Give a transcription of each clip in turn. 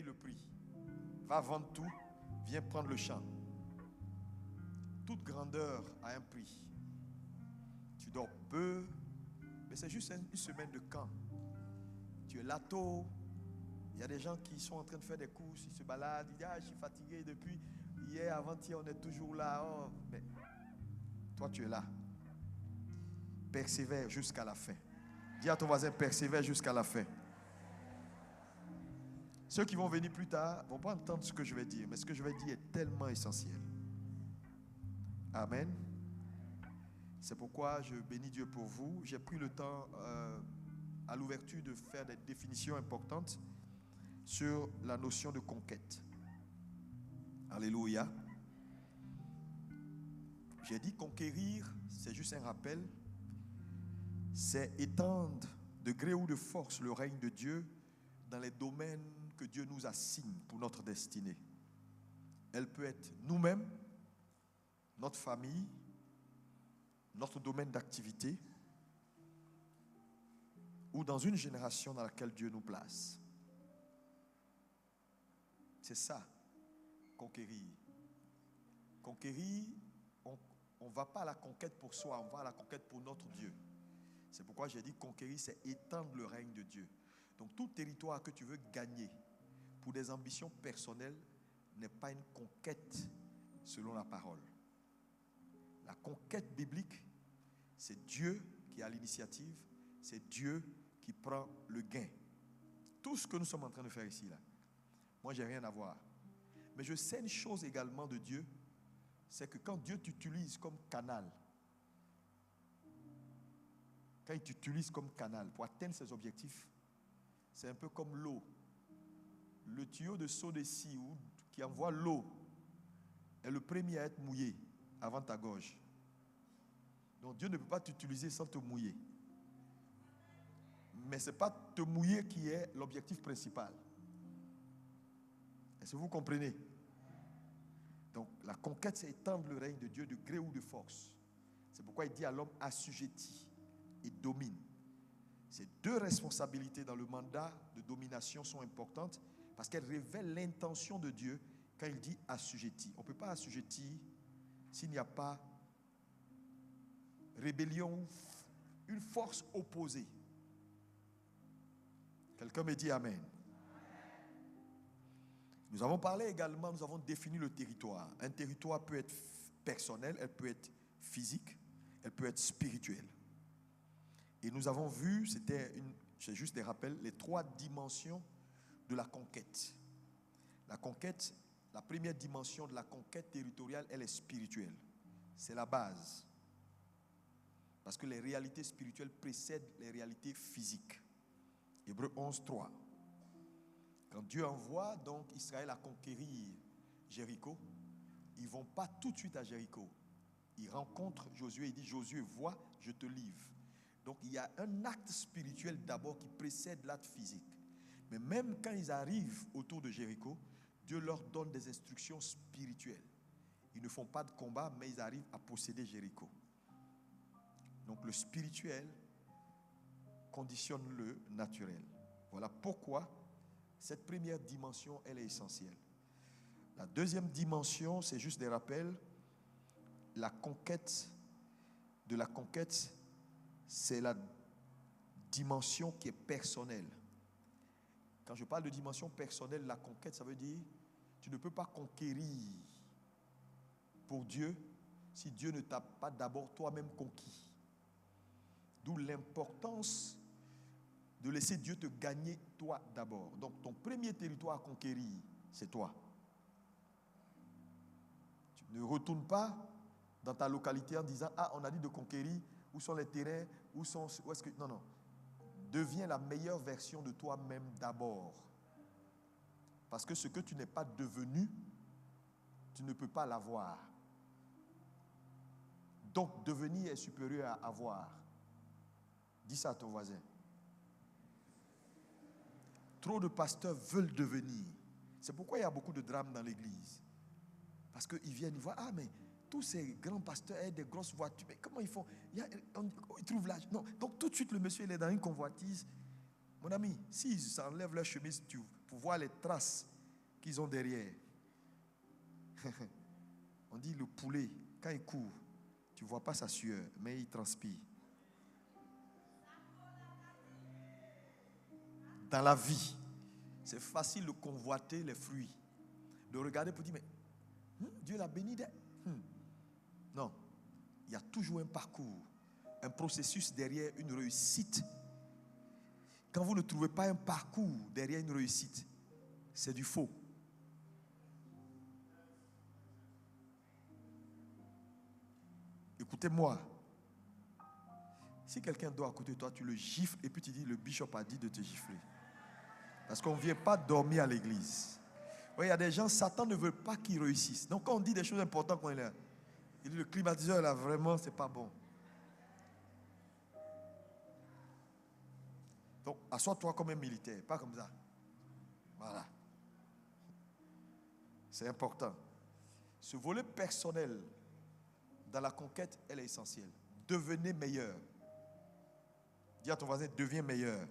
paye le prix. Va vendre tout, viens prendre le champ. Toute grandeur a un prix. Tu dors peu, mais c'est juste une semaine de camp. Tu es là tôt. Il y a des gens qui sont en train de faire des courses, ils se baladent, ils disent je suis fatigué depuis hier, avant-hier, on est toujours là. Oh, mais toi, tu es là. Persévère jusqu'à la fin. Dis à ton voisin, persévère jusqu'à la fin. Ceux qui vont venir plus tard ne vont pas entendre ce que je vais dire, mais ce que je vais dire est tellement essentiel. Amen. C'est pourquoi je bénis Dieu pour vous. J'ai pris le temps à l'ouverture de faire des définitions importantes sur la notion de conquête. Alléluia. J'ai dit conquérir, c'est juste un rappel. C'est étendre de gré ou de force le règne de Dieu dans les domaines que Dieu nous assigne pour notre destinée. Elle peut être nous-mêmes, notre famille, notre domaine d'activité ou dans une génération dans laquelle Dieu nous place. C'est ça, conquérir. Conquérir, on ne va pas à la conquête pour soi, on va à la conquête pour notre Dieu. C'est pourquoi j'ai dit conquérir, c'est étendre le règne de Dieu. Donc tout territoire que tu veux gagner pour des ambitions personnelles n'est pas une conquête selon la parole. La conquête biblique, c'est Dieu qui a l'initiative, c'est Dieu qui prend le gain. Tout ce que nous sommes en train de faire ici, là, moi, j'ai rien à voir. Mais je sais une chose également de Dieu, c'est que quand Dieu t'utilise comme canal, quand il t'utilise comme canal pour atteindre ses objectifs, c'est un peu comme l'eau. Le tuyau de seau de scie qui envoie l'eau est le premier à être mouillé avant ta gorge. Donc Dieu ne peut pas t'utiliser sans te mouiller. Mais ce n'est pas te mouiller qui est l'objectif principal. Est-ce que vous comprenez? Donc la conquête, c'est étendre le règne de Dieu de gré ou de force. C'est pourquoi il dit à l'homme assujetti et domine. Ces deux responsabilités dans le mandat de domination sont importantes parce qu'elles révèlent l'intention de Dieu quand il dit assujetti. On ne peut pas assujettir s'il n'y a pas rébellion, une force opposée. Quelqu'un me dit Amen. Nous avons parlé également, nous avons défini le territoire. Un territoire peut être personnel, elle peut être physique, elle peut être spirituelle. Et nous avons vu, c'est juste des rappels, les 3 dimensions de la conquête. La conquête, la première dimension de la conquête territoriale, elle est spirituelle. C'est la base. Parce que les réalités spirituelles précèdent les réalités physiques. Hébreux 11, 3. Quand Dieu envoie donc Israël à conquérir Jéricho, ils ne vont pas tout de suite à Jéricho. Ils rencontrent Josué, il dit Josué, vois, je te livre. Donc il y a un acte spirituel d'abord qui précède l'acte physique. Mais même quand ils arrivent autour de Jéricho, Dieu leur donne des instructions spirituelles. Ils ne font pas de combat, mais ils arrivent à posséder Jéricho. Donc le spirituel conditionne le naturel. Voilà pourquoi cette première dimension, elle est essentielle. La deuxième dimension, c'est juste des rappels. La conquête, c'est la dimension qui est personnelle. Quand je parle de dimension personnelle, la conquête, ça veut dire tu ne peux pas conquérir pour Dieu si Dieu ne t'a pas d'abord toi-même conquis. D'où l'importance de laisser Dieu te gagner toi d'abord. Donc ton premier territoire à conquérir, c'est toi. Tu ne retournes pas dans ta localité en disant ah, on a dit de conquérir, où sont les terrains, où est-ce que... Non. Deviens la meilleure version de toi-même d'abord. Parce que ce que tu n'es pas devenu, tu ne peux pas l'avoir. Donc devenir est supérieur à avoir. Dis ça à ton voisin. Trop de pasteurs veulent devenir. C'est pourquoi il y a beaucoup de drames dans l'église. Parce qu'ils viennent, ils voient, ah mais tous ces grands pasteurs ont des grosses voitures. Mais comment ils font? Ils trouvent l'âge. Non. Donc tout de suite, le monsieur il est dans une convoitise. Mon ami, s'ils enlèvent leur chemise, pour voir les traces qu'ils ont derrière. On dit le poulet, quand il court, tu ne vois pas sa sueur, mais il transpire. Dans la vie, c'est facile de convoiter les fruits, de regarder pour dire, mais Dieu l'a béni. Non, il y a toujours un parcours, un processus derrière une réussite. Quand vous ne trouvez pas un parcours derrière une réussite, c'est du faux. Écoutez-moi. Si quelqu'un dort à côté de toi, tu le gifles et puis tu dis, le bishop a dit de te gifler. Parce qu'on ne vient pas dormir à l'église. Oui, il y a des gens, Satan ne veut pas qu'ils réussissent. Donc quand on dit des choses importantes, quand il est, il dit, le climatiseur là, vraiment, c'est pas bon. Donc, assois-toi comme un militaire, pas comme ça. Voilà. C'est important. Ce volet personnel dans la conquête, elle est essentielle. Devenez meilleur. Dis à ton voisin, deviens meilleur.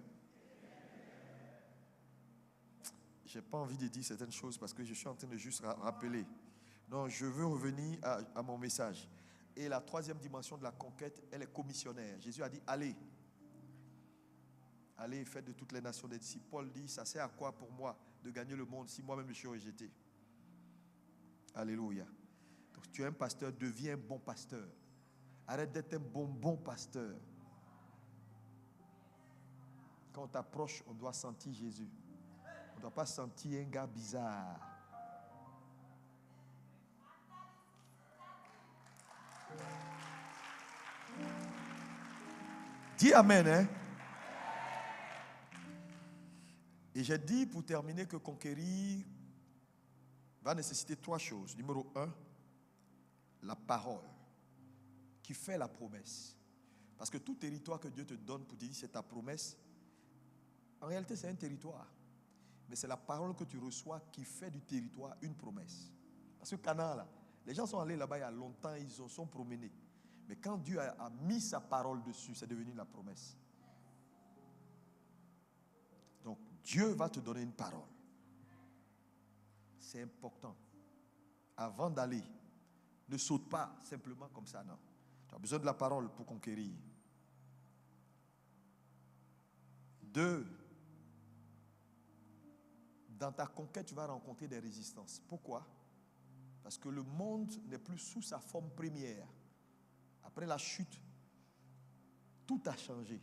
Je n'ai pas envie de dire certaines choses parce que je suis en train de juste rappeler. Non, je veux revenir à mon message. Et la troisième dimension de la conquête, elle est commissionnaire. Jésus a dit, allez. Allez, faites de toutes les nations des disciples. Paul dit, ça sert à quoi pour moi de gagner le monde si moi-même je suis rejeté? Alléluia. Donc tu es un pasteur, deviens un bon pasteur. Arrête d'être un bon pasteur. Quand on t'approche, on doit sentir Jésus. On ne doit pas sentir un gars bizarre. Dis amen, hein? Et j'ai dit pour terminer que conquérir va nécessiter trois choses. Numéro 1, la parole qui fait la promesse. Parce que tout territoire que Dieu te donne pour te dire c'est ta promesse, en réalité c'est un territoire. Mais c'est la parole que tu reçois qui fait du territoire une promesse. Parce que Canaan, là, les gens sont allés là-bas il y a longtemps, ils se sont promenés. Mais quand Dieu a mis sa parole dessus, c'est devenu la promesse. Donc Dieu va te donner une parole. C'est important. Avant d'aller, ne saute pas simplement comme ça, non. Tu as besoin de la parole pour conquérir. 2, dans ta conquête, tu vas rencontrer des résistances. Pourquoi? Parce que le monde n'est plus sous sa forme première. Après la chute, tout a changé.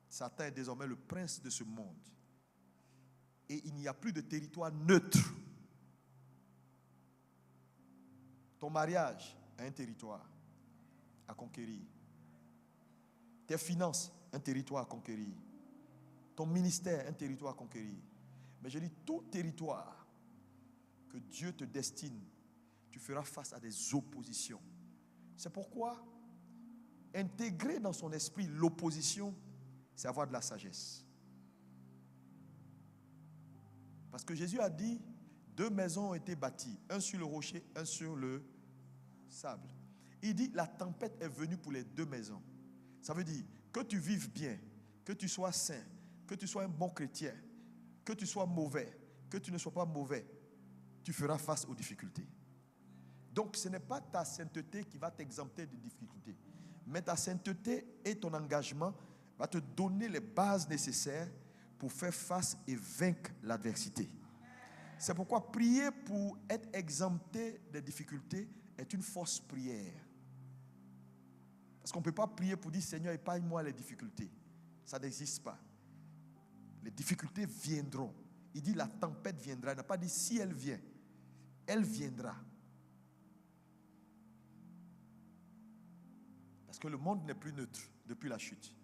Satan est désormais le prince de ce monde. Et il n'y a plus de territoire neutre. Ton mariage est un territoire à conquérir. Tes finances, un territoire à conquérir. Ton ministère, un territoire à conquérir. Mais je dis, tout territoire que Dieu te destine, tu feras face à des oppositions. C'est pourquoi intégrer dans son esprit l'opposition, c'est avoir de la sagesse. Parce que Jésus a dit, 2 maisons ont été bâties, un sur le rocher, un sur le sable. Il dit, la tempête est venue pour les 2 maisons. Ça veut dire que tu vives bien, que tu sois saint, que tu sois un bon chrétien, que tu sois mauvais, que tu ne sois pas mauvais, tu feras face aux difficultés. Donc ce n'est pas ta sainteté qui va t'exempter de difficultés, mais ta sainteté et ton engagement va te donner les bases nécessaires pour faire face et vaincre l'adversité. C'est pourquoi prier pour être exempté des difficultés est une fausse prière. Parce qu'on ne peut pas prier pour dire Seigneur, épargne-moi les difficultés. Ça n'existe pas. Les difficultés viendront. Il dit la tempête viendra. Il n'a pas dit si elle vient. Elle viendra. Parce que le monde n'est plus neutre depuis la chute.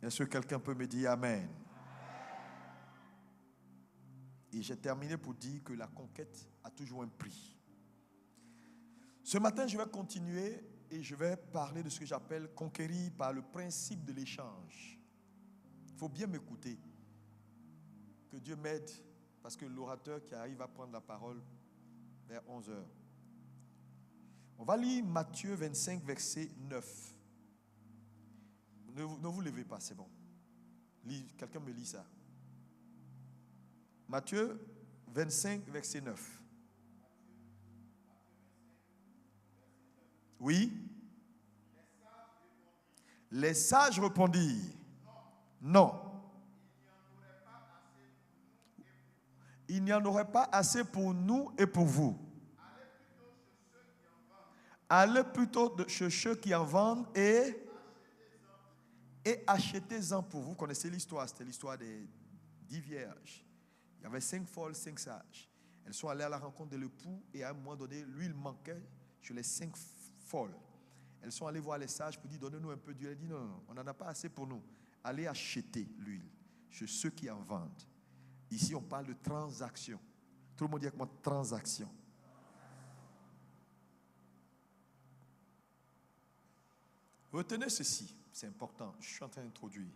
Est-ce que quelqu'un peut me dire Amen? Et j'ai terminé pour dire que la conquête a toujours un prix. Ce matin, je vais continuer et je vais parler de ce que j'appelle conquérir par le principe de l'échange. Il faut bien m'écouter. Que Dieu m'aide parce que l'orateur qui arrive va prendre la parole vers 11h. On va lire Matthieu 25, verset 9. Ne vous levez pas, c'est bon. Quelqu'un me lit ça. Matthieu 25, verset 9. Oui. Les sages répondirent, non. Il n'y en aurait pas assez pour nous et pour vous. Allez plutôt chez ceux qui en vendent et achetez-en pour vous. Vous connaissez l'histoire, c'était l'histoire des 10 vierges. Il y avait 5 folles, 5 sages. Elles sont allées à la rencontre de l'époux et à un moment donné, lui, il manquait sur les 5 folles. Elles sont allées voir les sages pour dire, donnez-nous un peu d'huile. Elle dit, non, non, on n'en a pas assez pour nous. Allez acheter l'huile chez ceux qui en vendent. Ici, on parle de transaction. Tout le monde dit avec moi, transaction. Retenez ceci, c'est important, je suis en train d'introduire.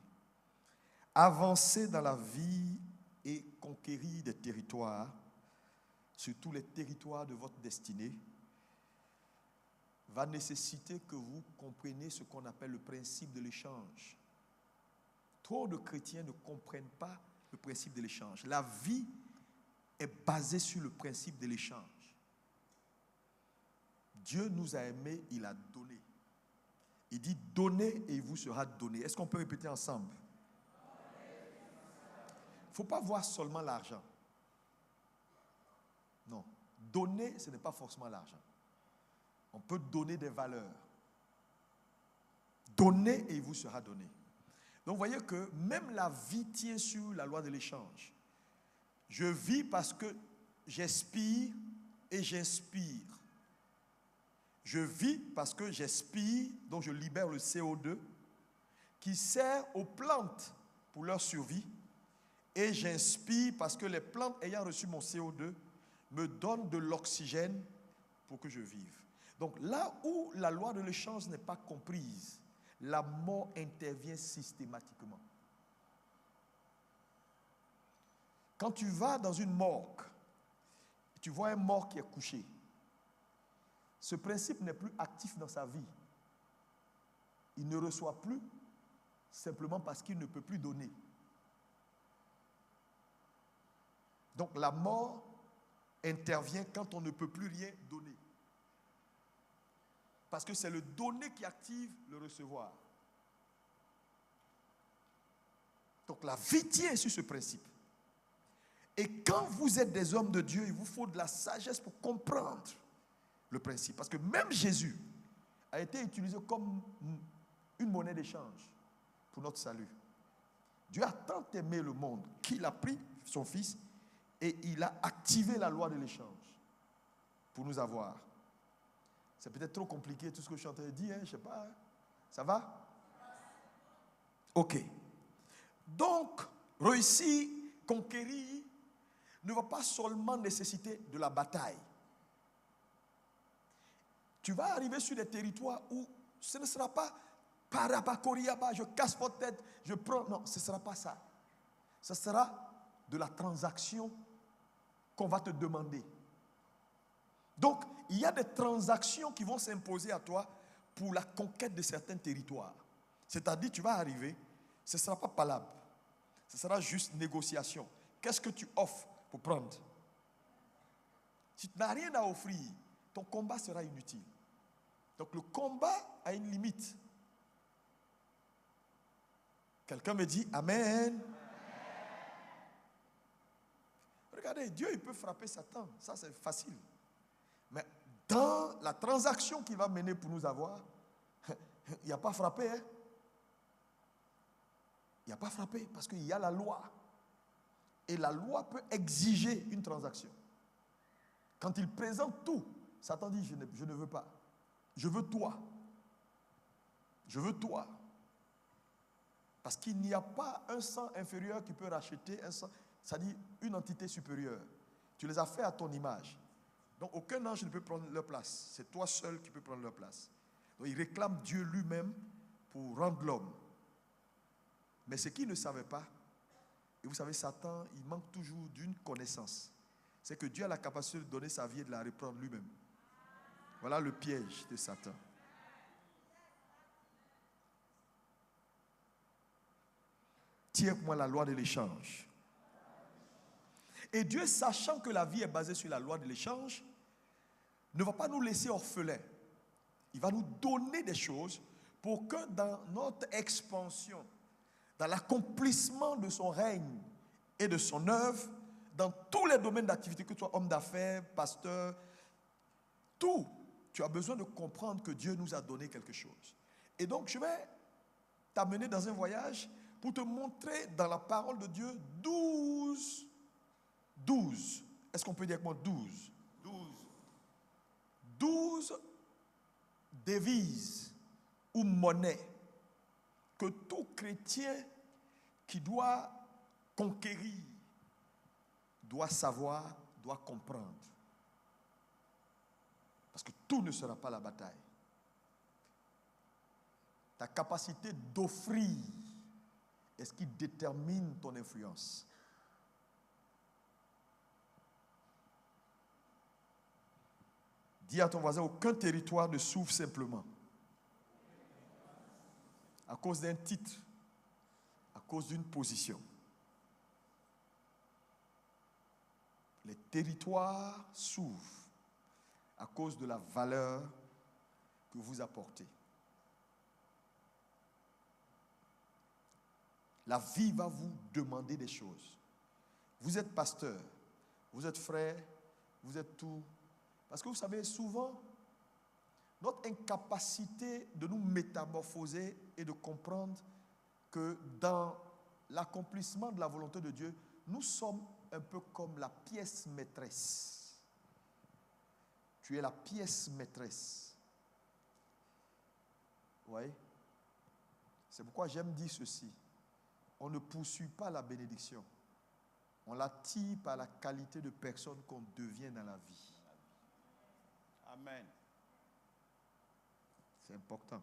Avancer dans la vie et conquérir des territoires, surtout les territoires de votre destinée, va nécessiter que vous compreniez ce qu'on appelle le principe de l'échange. Trop de chrétiens ne comprennent pas le principe de l'échange. La vie est basée sur le principe de l'échange. Dieu nous a aimés, il a donné. Il dit donnez et il vous sera donné. Est-ce qu'on peut répéter ensemble? Il ne faut pas voir seulement l'argent. Non. Donner, ce n'est pas forcément l'argent. On peut donner des valeurs. Donnez et il vous sera donné. Donc vous voyez que même la vie tient sur la loi de l'échange. Je vis parce que j'expire et j'inspire. Je vis parce que j'expire, donc je libère le CO2 qui sert aux plantes pour leur survie. Et j'inspire parce que les plantes ayant reçu mon CO2 me donnent de l'oxygène pour que je vive. Donc là où la loi de l'échange n'est pas comprise, la mort intervient systématiquement. Quand tu vas dans une morgue, tu vois un mort qui est couché, ce principe n'est plus actif dans sa vie. Il ne reçoit plus simplement parce qu'il ne peut plus donner. Donc la mort intervient quand on ne peut plus rien donner. Parce que c'est le donner qui active le recevoir. Donc la vie tient sur ce principe. Et quand vous êtes des hommes de Dieu, il vous faut de la sagesse pour comprendre le principe. Parce que même Jésus a été utilisé comme une monnaie d'échange pour notre salut. Dieu a tant aimé le monde qu'il a pris son Fils et il a activé la loi de l'échange pour nous avoir. C'est peut-être trop compliqué tout ce que je suis en train de dire, je ne sais pas. Ça va? Ok. Donc, réussir, conquérir, ne va pas seulement nécessiter de la bataille. Tu vas arriver sur des territoires où ce ne sera pas parabakoriaba, je casse votre tête, je prends. Non, ce ne sera pas ça. Ce sera de la transaction qu'on va te demander. Donc, il y a des transactions qui vont s'imposer à toi pour la conquête de certains territoires. C'est-à-dire, tu vas arriver, ce ne sera pas palabre. Ce sera juste négociation. Qu'est-ce que tu offres pour prendre? Si tu n'as rien à offrir, ton combat sera inutile. Donc, le combat a une limite. Quelqu'un me dit Amen. Regardez, Dieu, il peut frapper Satan. Ça, c'est facile. Mais dans la transaction qu'il va mener pour nous avoir, il n'y a pas frappé. Hein? Il n'y a pas frappé parce qu'il y a la loi. Et la loi peut exiger une transaction. Quand il présente tout, Satan dit, je ne veux pas. Je veux toi. Je veux toi. Parce qu'il n'y a pas un sang inférieur qui peut racheter un sang, c'est-à-dire une entité supérieure. Tu les as fait à ton image. Donc aucun ange ne peut prendre leur place. C'est toi seul qui peux prendre leur place. Donc il réclame Dieu lui-même pour rendre l'homme. Mais ce qu'il ne savait pas, et vous savez, Satan, il manque toujours d'une connaissance. C'est que Dieu a la capacité de donner sa vie et de la reprendre lui-même. Voilà le piège de Satan. Tire-moi la loi de l'échange. Et Dieu, sachant que la vie est basée sur la loi de l'échange, ne va pas nous laisser orphelins. Il va nous donner des choses pour que dans notre expansion, dans l'accomplissement de son règne et de son œuvre, dans tous les domaines d'activité, que tu sois homme d'affaires, pasteur, tout, tu as besoin de comprendre que Dieu nous a donné quelque chose. Et donc, je vais t'amener dans un voyage pour te montrer dans la parole de Dieu 12. Est-ce qu'on peut dire avec moi 12? 12 devises ou monnaies que tout chrétien qui doit conquérir doit savoir, doit comprendre. Parce que tout ne sera pas la bataille. Ta capacité d'offrir est ce qui détermine ton influence. Dis à ton voisin, aucun territoire ne s'ouvre simplement à cause d'un titre, à cause d'une position. Les territoires s'ouvrent à cause de la valeur que vous apportez. La vie va vous demander des choses. Vous êtes pasteur, vous êtes frère, vous êtes tout. Parce que vous savez, souvent, notre incapacité de nous métamorphoser et de comprendre que dans l'accomplissement de la volonté de Dieu, nous sommes un peu comme la pièce maîtresse. Tu es la pièce maîtresse. Oui. C'est pourquoi j'aime dire ceci. On ne poursuit pas la bénédiction. On la tire par la qualité de personne qu'on devient dans la vie. Amen. C'est important.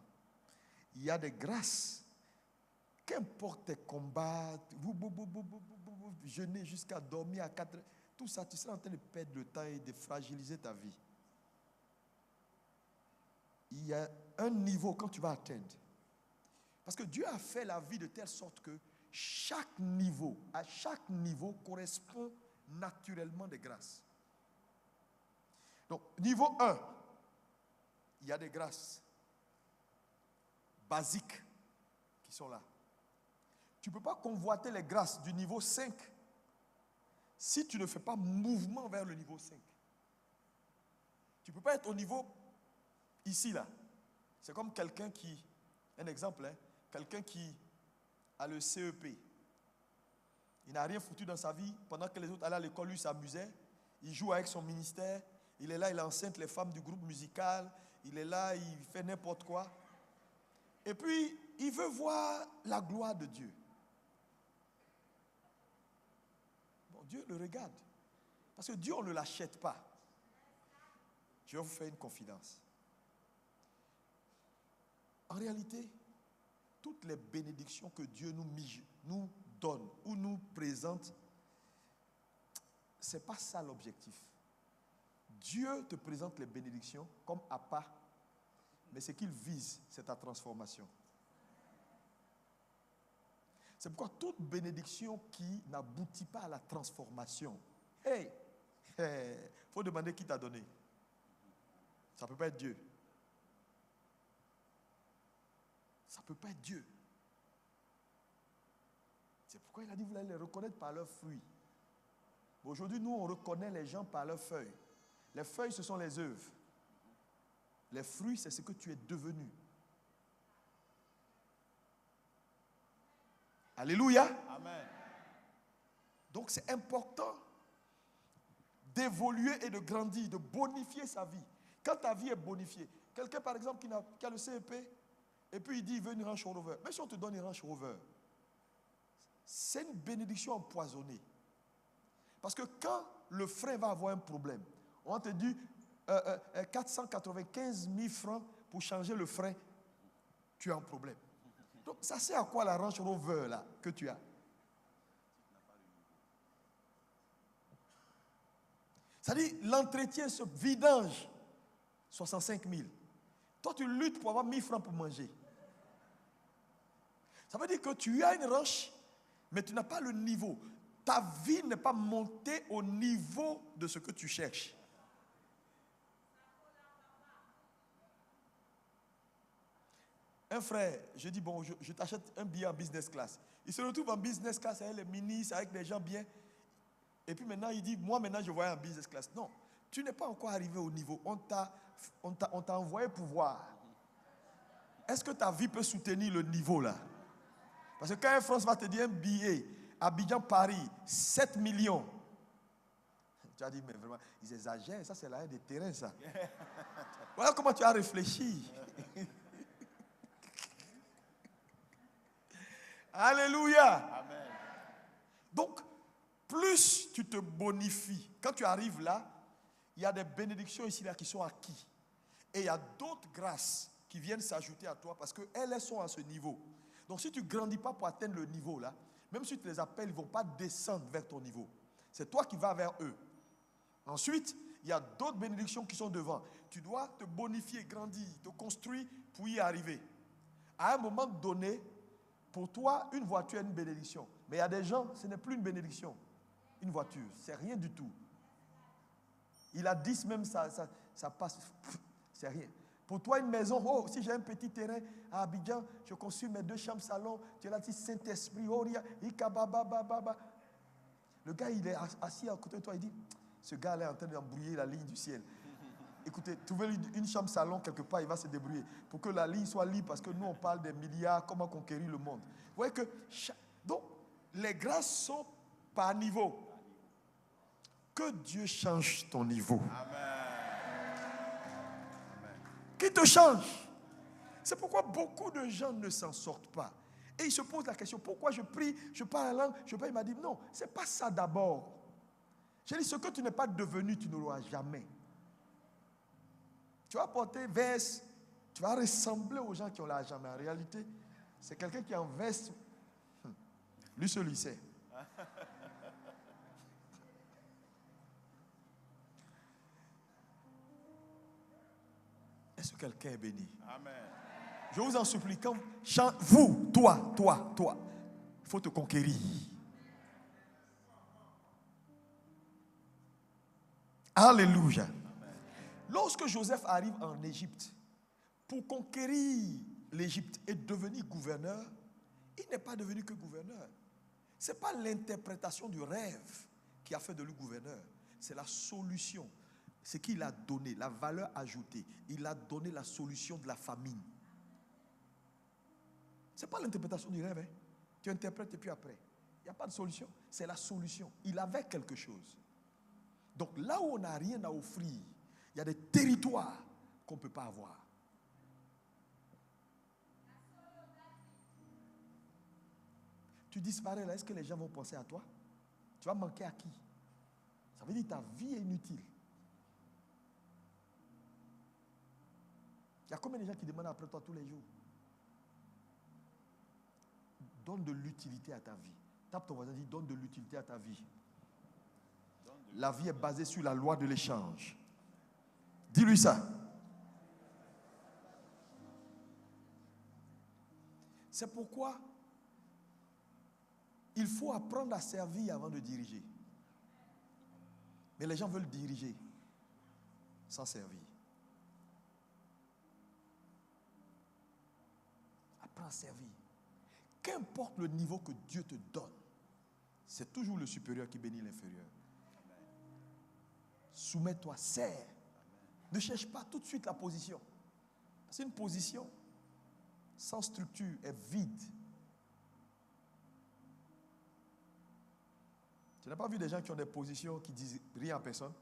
Il y a des grâces. Qu'importe tes combats, vous jeûnez jusqu'à dormir à 4 heures, tout ça, tu seras en train de perdre le temps et de fragiliser ta vie. Il y a un niveau quand tu vas atteindre. Parce que Dieu a fait la vie de telle sorte que à chaque niveau correspond naturellement des grâces. Donc, niveau 1, il y a des grâces basiques qui sont là. Tu ne peux pas convoiter les grâces du niveau 5 si tu ne fais pas mouvement vers le niveau 5. Tu ne peux pas être au niveau ici, là. C'est comme quelqu'un qui, un exemple, quelqu'un qui a le CEP. Il n'a rien foutu dans sa vie. Pendant que les autres allaient à l'école, lui s'amusait. Il joue avec son ministère. Il est là, il enceinte les femmes du groupe musical. Il est là, il fait n'importe quoi. Et puis, il veut voir la gloire de Dieu. Bon, Dieu le regarde. Parce que Dieu, on ne l'achète pas. Je vais vous faire une confidence. En réalité, toutes les bénédictions que Dieu nous donne ou nous présente, ce n'est pas ça l'objectif. Dieu te présente les bénédictions comme appât, mais ce qu'il vise, c'est ta transformation. C'est pourquoi toute bénédiction qui n'aboutit pas à la transformation, faut demander qui t'a donné. Ça ne peut pas être Dieu. Ça ne peut pas être Dieu. C'est pourquoi il a dit, vous allez les reconnaître par leurs fruits. Aujourd'hui, nous, on reconnaît les gens par leurs feuilles. Les feuilles, ce sont les œuvres. Les fruits, c'est ce que tu es devenu. Alléluia. Amen. Donc, c'est important d'évoluer et de grandir, de bonifier sa vie. Quand ta vie est bonifiée, quelqu'un, par exemple, qui a le CEP, et puis il dit, il veut une Range Rover. Même si on te donne une Range Rover, c'est une bénédiction empoisonnée. Parce que quand le frein va avoir un problème, on te dit 495 000 francs pour changer le frein, tu as un problème. Donc, ça sert à quoi la Range Rover là, que tu as? Ça dit, l'entretien, ce vidange, 65 000. Toi, tu luttes pour avoir 1 000 francs pour manger. Ça veut dire que tu as une roche Mais tu n'as pas le niveau. Ta vie n'est pas montée au niveau de ce que tu cherches. Un frère, je dis, bon, je t'achète un billet en business class. Il se retrouve en business class avec les ministres, avec des gens bien. Et puis maintenant, il dit, moi maintenant, je voyais en business class. Non, tu n'es pas encore arrivé au niveau. On t'a envoyé pour voir. Est-ce que ta vie peut soutenir le niveau là? Parce que quand un France va te dire un billet, Abidjan-Paris, 7 millions. Tu as dit, mais vraiment, ils exagèrent. Ça, c'est la haine des terrains, ça. Voilà comment tu as réfléchi. Alléluia. Amen. Donc, plus tu te bonifies, quand tu arrives là, il y a des bénédictions ici là qui sont acquises. Et il y a d'autres grâces qui viennent s'ajouter à toi parce qu'elles sont à ce niveau. Donc, si tu ne grandis pas pour atteindre le niveau là, même si tu les appelles, ils ne vont pas descendre vers ton niveau. C'est toi qui vas vers eux. Ensuite, il y a d'autres bénédictions qui sont devant. Tu dois te bonifier, grandir, te construire pour y arriver. À un moment donné, pour toi, une voiture est une bénédiction. Mais il y a des gens, ce n'est plus une bénédiction. Une voiture, c'est rien du tout. Il a 10 même, ça passe, c'est rien. Pour toi, une maison, oh, si j'ai un petit terrain à Abidjan, je construis mes 2 chambres salon, tu as là, Saint-Esprit, oh, le gars, il est assis à côté de toi, il dit, ce gars-là est en train d'embrouiller la ligne du ciel. Écoutez, trouvez une chambre salon quelque part, il va se débrouiller. Pour que la ligne soit libre, parce que nous, on parle des milliards, comment conquérir le monde. Vous voyez que, donc, les grâces sont par niveau. Que Dieu change ton niveau. Amen. Qu'il te change. C'est pourquoi beaucoup de gens ne s'en sortent pas. Et ils se posent la question, pourquoi je prie, je parle la langue, je prie, il m'a dit, non, ce n'est pas ça d'abord. J'ai dit, ce que tu n'es pas devenu, tu ne l'auras jamais. Tu vas porter veste, tu vas ressembler aux gens qui ont l'argent. Mais en réalité, c'est quelqu'un qui est en veste. Lui seul, il sait. Est-ce que quelqu'un est béni? Amen. Je vous en supplie, quand vous, toi, il faut te conquérir. Alléluia. Lorsque Joseph arrive en Égypte, pour conquérir l'Égypte et devenir gouverneur, il n'est pas devenu que gouverneur. Ce n'est pas l'interprétation du rêve qui a fait de lui gouverneur. C'est la solution. Ce qu'il a donné, la valeur ajoutée. Il a donné la solution de la famine. Ce n'est pas l'interprétation du rêve. Hein. Tu interprètes et puis après. Il n'y a pas de solution. C'est la solution. Il avait quelque chose. Donc là où on n'a rien à offrir, il y a des territoires qu'on ne peut pas avoir. Tu disparais là, est-ce que les gens vont penser à toi? Tu vas manquer à qui? Ça veut dire que ta vie est inutile. Il y a combien de gens qui demandent après toi tous les jours? Donne de l'utilité à ta vie. Tape ton voisin, dis donne de l'utilité à ta vie. La vie est basée sur la loi de l'échange. Dis-lui ça. C'est pourquoi il faut apprendre à servir avant de diriger. Mais les gens veulent diriger sans servir. Apprends à servir. Qu'importe le niveau que Dieu te donne, c'est toujours le supérieur qui bénit l'inférieur. Soumets-toi, sers. Ne cherche pas tout de suite la position. C'est une position sans structure, est vide. Tu n'as pas vu des gens qui ont des positions qui disent rien à personne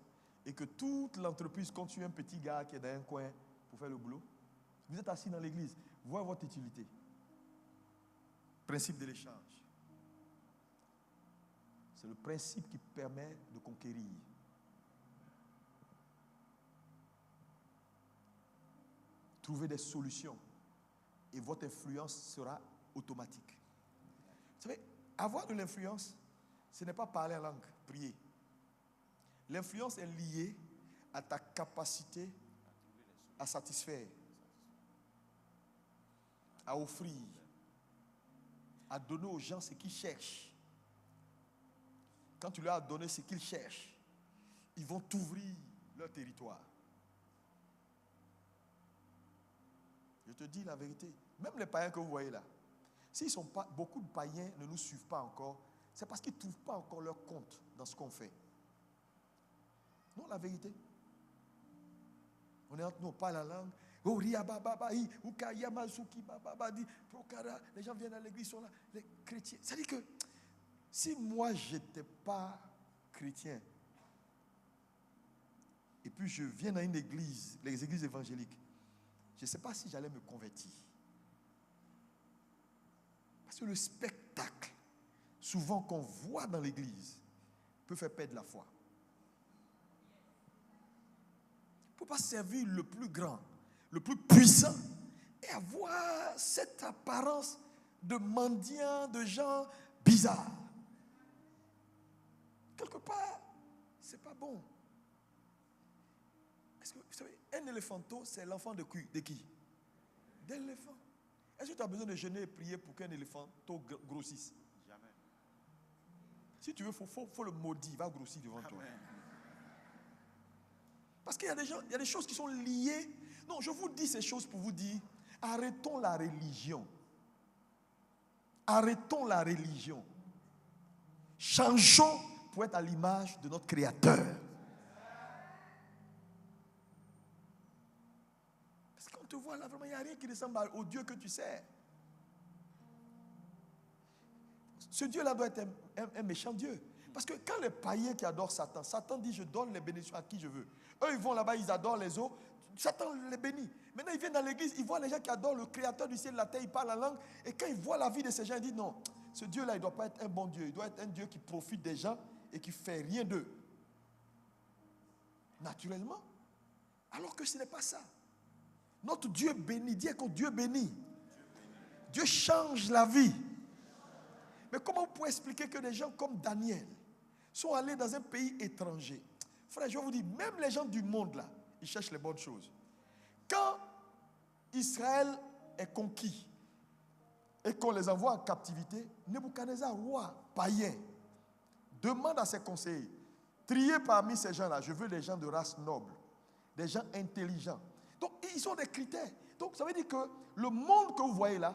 et que toute l'entreprise compte sur un petit gars qui est dans un coin pour faire le boulot? Vous êtes assis dans l'église, voyez votre utilité. Principe de l'échange. C'est le principe qui permet de conquérir. Trouver des solutions et votre influence sera automatique. Vous savez, avoir de l'influence, ce n'est pas parler en langue, prier. L'influence est liée à ta capacité à satisfaire, à offrir, à donner aux gens ce qu'ils cherchent. quand tu leur as donné ce qu'ils cherchent, ils vont t'ouvrir leur territoire. Je te dis la vérité. Même les païens que vous voyez là, s'ils sont pas, beaucoup de païens ne nous suivent pas encore, c'est parce qu'ils ne trouvent pas encore leur compte dans ce qu'on fait. Non, la vérité. On est entre nous, on parle la langue. Les gens viennent à l'église, sont là, les chrétiens. Ça dit que si moi je n'étais pas chrétien, et puis je viens dans une église, les églises évangéliques, je ne sais pas si j'allais me convertir. Parce que le spectacle, souvent qu'on voit dans l'église, peut faire perdre la foi. Il ne faut pas servir le plus grand, le plus puissant, et avoir cette apparence de mendiants, de gens bizarres. Quelque part, ce n'est pas bon. Est-ce que vous savez, un éléphanteau, c'est l'enfant de qui? D'un éléphant. Est-ce que tu as besoin de jeûner et prier pour qu'un éléphanteau grossisse? Jamais. Si tu veux, il faut le maudire, il va grossir devant toi. Amen. Parce qu'il y a des gens, il y a des choses qui sont liées. Non, je vous dis ces choses pour vous dire, arrêtons la religion. Arrêtons la religion. Changeons pour être à l'image de notre Créateur. Parce qu'on te voit là, vraiment, il n'y a rien qui ressemble au Dieu que tu sers. Ce Dieu-là doit être un méchant Dieu. Parce que quand les païens qui adorent Satan, Satan dit je donne les bénédictions à qui je veux. Eux ils vont là-bas, ils adorent les eaux. Satan les bénit. Maintenant ils viennent dans l'église, ils voient les gens qui adorent le Créateur du ciel et de la terre, ils parlent la langue. Et quand ils voient la vie de ces gens, ils disent non, ce Dieu-là il ne doit pas être un bon Dieu. Il doit être un Dieu qui profite des gens et qui ne fait rien d'eux. Naturellement. Alors que ce n'est pas ça. Notre Dieu bénit, dis que Dieu bénit. Dieu change la vie. Mais comment vous pouvez expliquer que des gens comme Daniel sont allés dans un pays étranger? Frère, je vous dis, même les gens du monde là, ils cherchent les bonnes choses. Quand Israël est conquis et qu'on les envoie en captivité, Nebuchadnezzar, roi païen, demande à ses conseillers, triez parmi ces gens-là, je veux des gens de race noble, des gens intelligents. Donc, ils ont des critères. Donc, ça veut dire que le monde que vous voyez là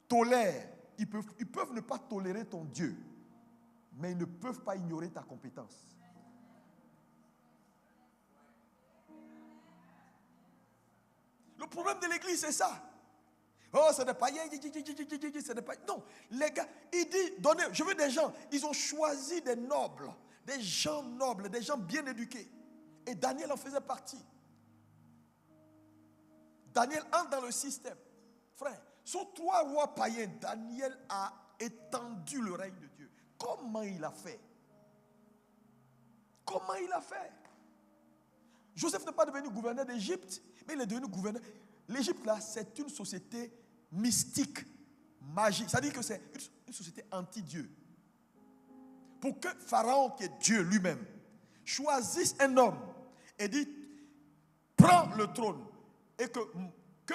tolère. Ils peuvent ne pas tolérer ton Dieu, mais ils ne peuvent pas ignorer ta compétence. Le problème de l'église, c'est ça. Oh, c'est des païens, c'est des païens. Non, les gars, il dit, donnez, je veux des gens. Ils ont choisi des nobles, des gens nobles, des gens bien éduqués. Et Daniel en faisait partie. Daniel entre dans le système. Frère, sous 3 rois païens, Daniel a étendu le règne de Dieu. Comment il a fait? Comment il a fait? Joseph n'est pas devenu gouverneur d'Égypte, mais il est devenu gouverneur. L'Égypte, là, c'est une société mystique, magique. Ça veut dire que c'est une société anti-Dieu. Pour que Pharaon, qui est Dieu lui-même, choisisse un homme et dit, prends le trône et que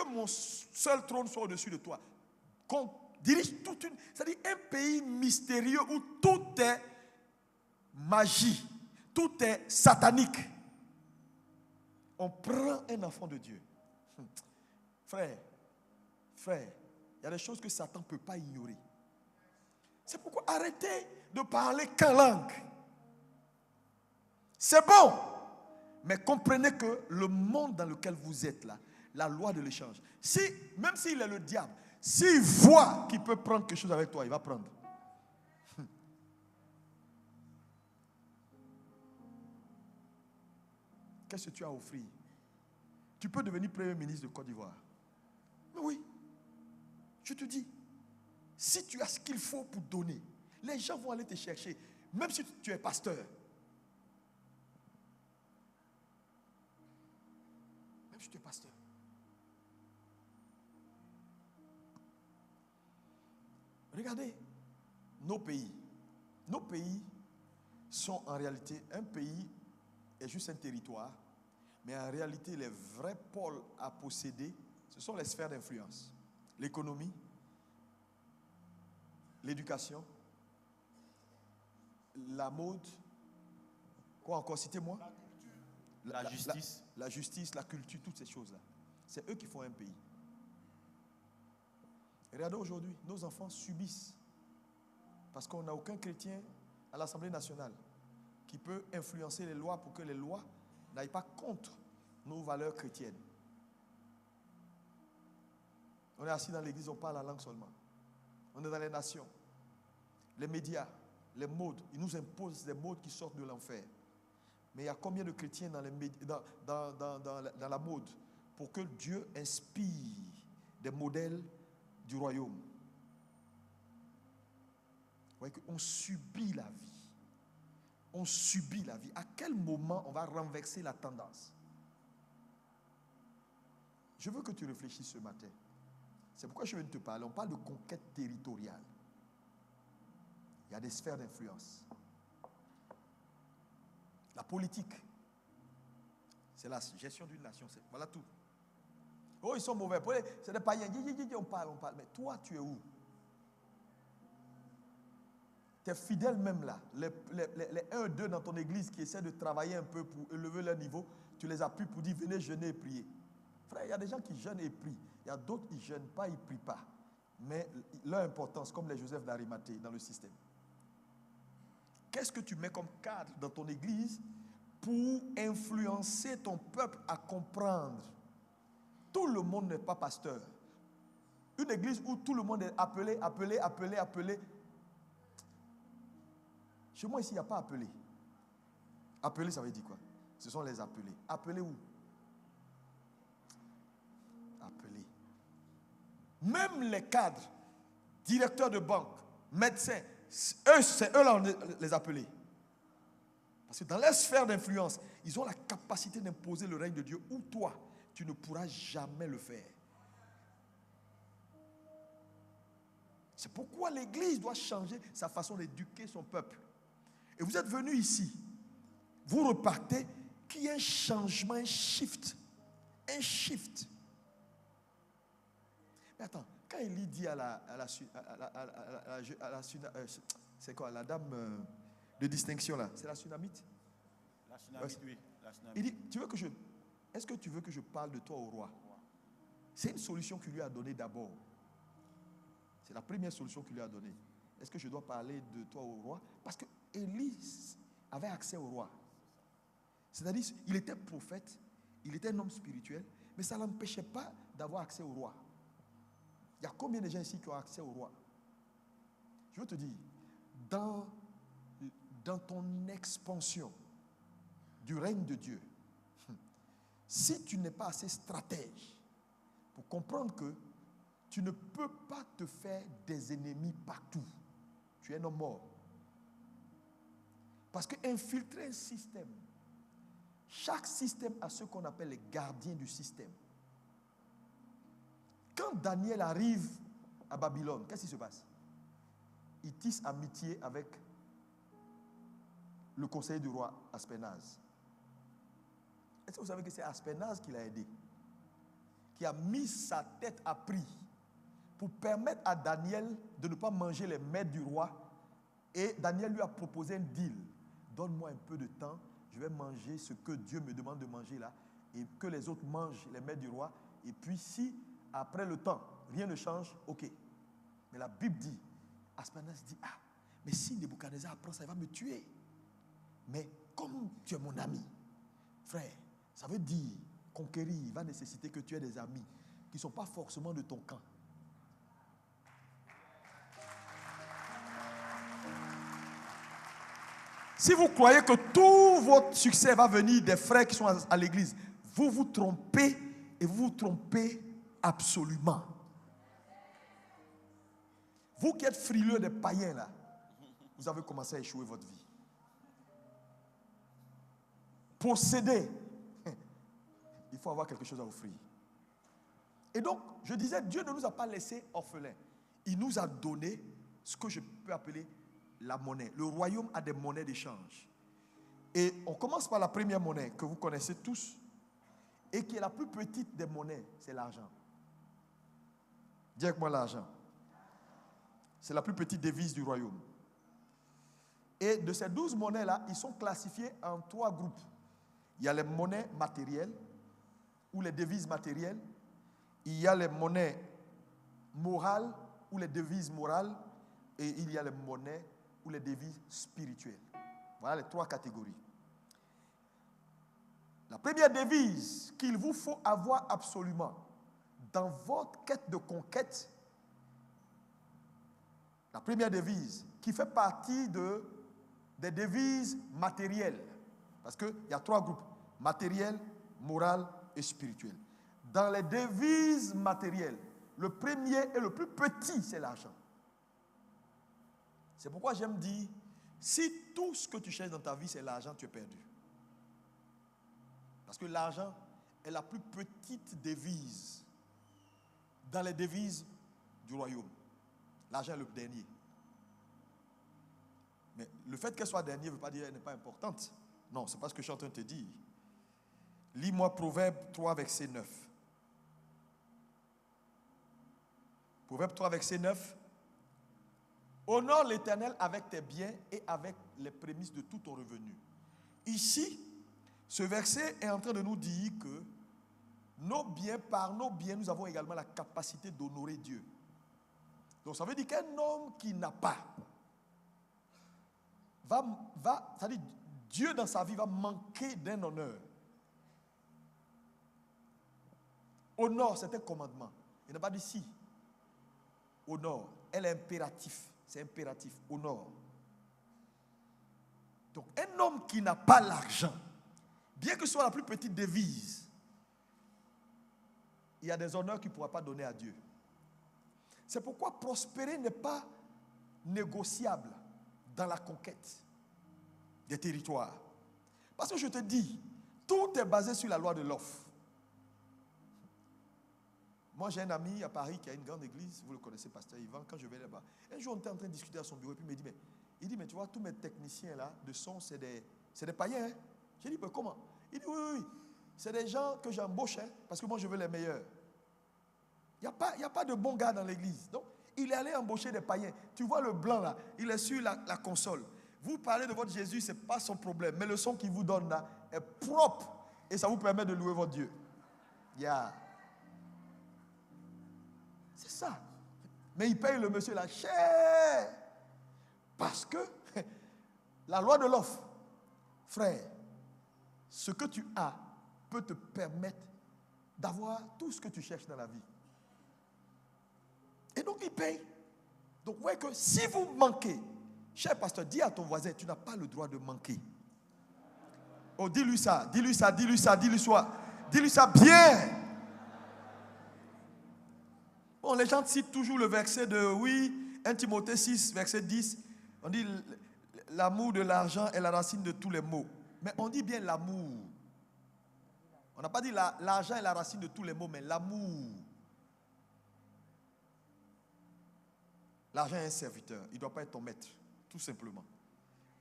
mon seul trône soit au-dessus de toi. Qu'on dirige toute une... C'est-à-dire un pays mystérieux où tout est magie, tout est satanique. On prend un enfant de Dieu. Frère, il y a des choses que Satan ne peut pas ignorer. C'est pourquoi arrêtez de parler qu'en langue. C'est bon, mais comprenez que le monde dans lequel vous êtes là, la loi de l'échange, même s'il est le diable, s'il voit qu'il peut prendre quelque chose avec toi, il va prendre. Qu'est-ce que tu as à offrir? Tu peux devenir premier ministre de Côte d'Ivoire. Mais oui, je te dis, si tu as ce qu'il faut pour donner, les gens vont aller te chercher, même si tu es pasteur. Même si tu es pasteur. Regardez nos pays. Nos pays sont en réalité, un pays est juste un territoire, mais en réalité, les vrais pôles à posséder, ce sont les sphères d'influence. L'économie, l'éducation, la mode. Quoi encore? Citez-moi. La justice. La justice, la culture, toutes ces choses-là. C'est eux qui font un pays. Regardez aujourd'hui, nos enfants subissent. Parce qu'on n'a aucun chrétien à l'Assemblée nationale qui peut influencer les lois pour que les lois n'aillent pas contre nos valeurs chrétiennes. On est assis dans l'église, on parle la langue seulement. On est dans les nations. Les médias, les modes, ils nous imposent des modes qui sortent de l'enfer. Mais il y a combien de chrétiens dans la mode pour que Dieu inspire des modèles du royaume? Vous voyez qu'on subit la vie. On subit la vie. À quel moment on va renverser la tendance? Je veux que tu réfléchisses ce matin. C'est pourquoi je viens de te parler. On parle de conquête territoriale. Il y a des sphères d'influence. La politique, c'est la gestion d'une nation. Voilà tout. Oh, ils sont mauvais. C'est des païens. On parle. Mais toi, tu es où? Tes fidèles même là, les 1 2 dans ton église qui essaient de travailler un peu pour élever leur niveau, tu les appuies pour dire venez jeûner et prier. Frère, il y a des gens qui jeûnent et prient. Il y a d'autres qui ne jeûnent pas, ils ne prient pas. Mais leur importance, comme les Joseph d'Arimathée dans le système. Qu'est-ce que tu mets comme cadre dans ton église pour influencer ton peuple à comprendre? Tout le monde n'est pas pasteur. Une église où tout le monde est appelé. Chez moi ici, il n'y a pas appelé. Appelé, ça veut dire quoi? Ce sont les appelés. Appelés où? Appelés. Même les cadres, directeurs de banque, médecins, c'est eux là les appelés. Parce que dans leur sphère d'influence, ils ont la capacité d'imposer le règne de Dieu où toi, tu ne pourras jamais le faire. C'est pourquoi l'Église doit changer sa façon d'éduquer son peuple. Et vous êtes venus ici, vous repartez, qu'il y ait un changement, un shift. Un shift. Mais attends, quand Élie dit c'est quoi, la dame de distinction là, c'est la Sunamite? La Sunamite, oui. La Sunamite. Il dit, est-ce que tu veux que je parle de toi au roi? C'est une solution qu'il lui a donnée d'abord. C'est la première solution qu'il lui a donnée. Est-ce que je dois parler de toi au roi? Parce que Élie avait accès au roi. C'est-à-dire, il était prophète, il était un homme spirituel, mais ça ne l'empêchait pas d'avoir accès au roi. Il y a combien de gens ici qui ont accès au roi? Je veux te dire, dans ton expansion du règne de Dieu, si tu n'es pas assez stratège pour comprendre que tu ne peux pas te faire des ennemis partout, tu es un homme mort. Parce que infiltrer un système, chaque système a ce qu'on appelle les gardiens du système. Quand Daniel arrive à Babylone, qu'est-ce qui se passe? Il tisse amitié avec le conseiller du roi Aspenaz. Est-ce que vous savez que c'est Aspenaz qui l'a aidé? Qui a mis sa tête à prix pour permettre à Daniel de ne pas manger les mets du roi. Et Daniel lui a proposé un deal. Donne-moi un peu de temps, je vais manger ce que Dieu me demande de manger là, et que les autres mangent les mets du roi. Et puis si, après le temps, rien ne change, ok. Mais la Bible dit, Aspenaz dit, mais si Nebuchadnezzar apprend ça, il va me tuer. Mais comme tu es mon ami, frère, ça veut dire, conquérir va nécessiter que tu aies des amis qui ne sont pas forcément de ton camp. Si vous croyez que tout votre succès va venir des frères qui sont à l'église, vous vous trompez et vous vous trompez absolument. Vous qui êtes frileux des païens là, vous avez commencé à échouer votre vie. Posséder, il faut avoir quelque chose à offrir. Et donc, je disais, Dieu ne nous a pas laissés orphelins. Il nous a donné ce que je peux appeler la monnaie. Le royaume a des monnaies d'échange. Et on commence par la première monnaie que vous connaissez tous et qui est la plus petite des monnaies, c'est l'argent. Dis avec moi l'argent. C'est la plus petite devise du royaume. Et de ces 12 monnaies-là, ils sont classifiés en 3 groupes. Il y a les monnaies matérielles, ou les devises matérielles. Il y a les monnaies morales, ou les devises morales. Et il y a les monnaies, ou les devises spirituelles. Voilà les 3 catégories. La première devise qu'il vous faut avoir absolument dans votre quête de conquête, la première devise qui fait partie des devises matérielles, parce qu'il y a 3 groupes, matériel, moral et spirituel. Dans les devises matérielles, le premier et le plus petit, c'est l'argent. C'est pourquoi j'aime dire, si tout ce que tu cherches dans ta vie, c'est l'argent, tu es perdu. Parce que l'argent est la plus petite devise dans les devises du royaume. L'argent est le dernier. Mais le fait qu'elle soit dernière ne veut pas dire qu'elle n'est pas importante. Non, c'est pas ce que je suis en train de te dire. Lis-moi Proverbe 3, verset 9. Proverbe 3, verset 9. Honore l'Éternel avec tes biens et avec les prémices de tout ton revenu. Ici, ce verset est en train de nous dire que par nos biens, nous avons également la capacité d'honorer Dieu. Donc ça veut dire qu'un homme qui n'a pas, c'est-à-dire Dieu dans sa vie va manquer d'un honneur. Honore, c'est un commandement. Il n'a pas dit si. Honore, elle est impératif. C'est impératif, honore. Donc un homme qui n'a pas l'argent, bien que ce soit la plus petite devise, il y a des honneurs qu'il ne pourra pas donner à Dieu. C'est pourquoi prospérer n'est pas négociable dans la conquête des territoires. Parce que je te dis, tout est basé sur la loi de l'offre. Moi, j'ai un ami à Paris qui a une grande église, vous le connaissez, Pasteur Yvan, quand je vais là-bas. Un jour, on était en train de discuter à son bureau, et puis il dit, mais tu vois, tous mes techniciens là, de son, c'est des païens. Hein? J'ai dit, mais comment? Il dit, oui, c'est des gens que j'embauche, hein, parce que moi, je veux les meilleurs. Il n'y a pas de bons gars dans l'église. Donc, il est allé embaucher des païens. Tu vois le blanc là, il est sur la console. Vous parlez de votre Jésus, ce n'est pas son problème. Mais le son qu'il vous donne là est propre. Et ça vous permet de louer votre Dieu. Yeah. C'est ça. Mais il paye le monsieur là cher. Parce que la loi de l'offre, frère, ce que tu as peut te permettre d'avoir tout ce que tu cherches dans la vie. Et donc il paye. Donc vous voyez que si vous manquez, cher pasteur, dis à ton voisin, tu n'as pas le droit de manquer. Oh, dis-lui ça bien. Bon, les gens citent toujours le verset de, 1 Timothée 6, verset 10. On dit, l'amour de l'argent est la racine de tous les maux. Mais on dit bien l'amour. On n'a pas dit l'argent est la racine de tous les maux, mais l'amour. L'argent est un serviteur. Il ne doit pas être ton maître. Tout simplement.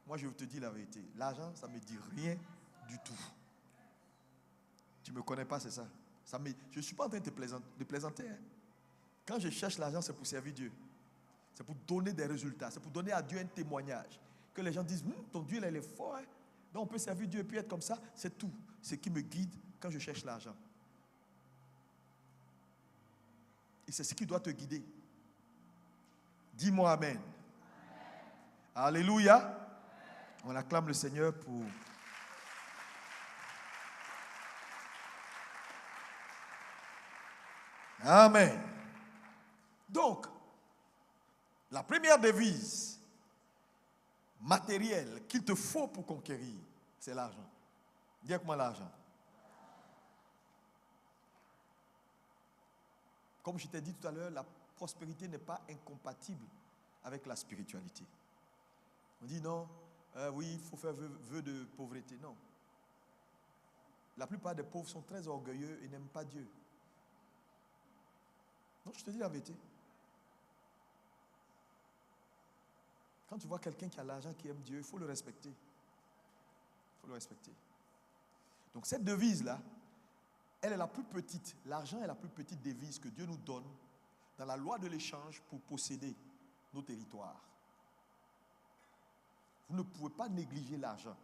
Moi, je te dis la vérité. L'argent, ça ne me dit rien du tout. Tu ne me connais pas, c'est ça. Je ne suis pas en train de plaisanter. Hein. Quand je cherche l'argent, c'est pour servir Dieu. C'est pour donner des résultats. C'est pour donner à Dieu un témoignage. Que les gens disent, ton Dieu, là, il est fort. Hein. Donc, on peut servir Dieu et puis être comme ça. C'est tout. Ce qui me guide quand je cherche l'argent. Et c'est ce qui doit te guider. Dis-moi Amen. Amen. Alléluia. Amen. On acclame le Seigneur pour... Amen. Donc, la première devise matérielle qu'il te faut pour conquérir, c'est l'argent. Dis avec moi l'argent. Comme je t'ai dit tout à l'heure, la prospérité n'est pas incompatible avec la spiritualité. On dit non, oui, il faut faire vœu de pauvreté. Non. La plupart des pauvres sont très orgueilleux et n'aiment pas Dieu. Non, je te dis la vérité. Quand tu vois quelqu'un qui a l'argent, qui aime Dieu, il faut le respecter. Il faut le respecter. Donc cette devise-là, elle est la plus petite. L'argent est la plus petite devise que Dieu nous donne dans la loi de l'échange pour posséder nos territoires. Vous ne pouvez pas négliger l'argent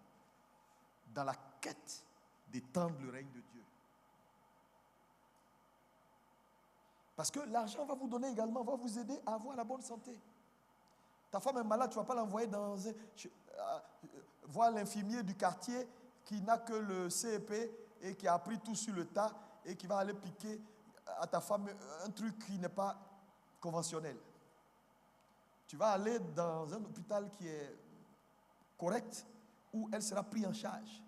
dans la quête d'étendre le règne de Dieu. Parce que l'argent va vous donner également, va vous aider à avoir la bonne santé. Ta femme est malade, tu ne vas pas l'envoyer voir l'infirmier du quartier qui n'a que le CEP et qui a appris tout sur le tas et qui va aller piquer à ta femme un truc qui n'est pas conventionnel. Tu vas aller dans un hôpital qui est correct où elle sera prise en charge.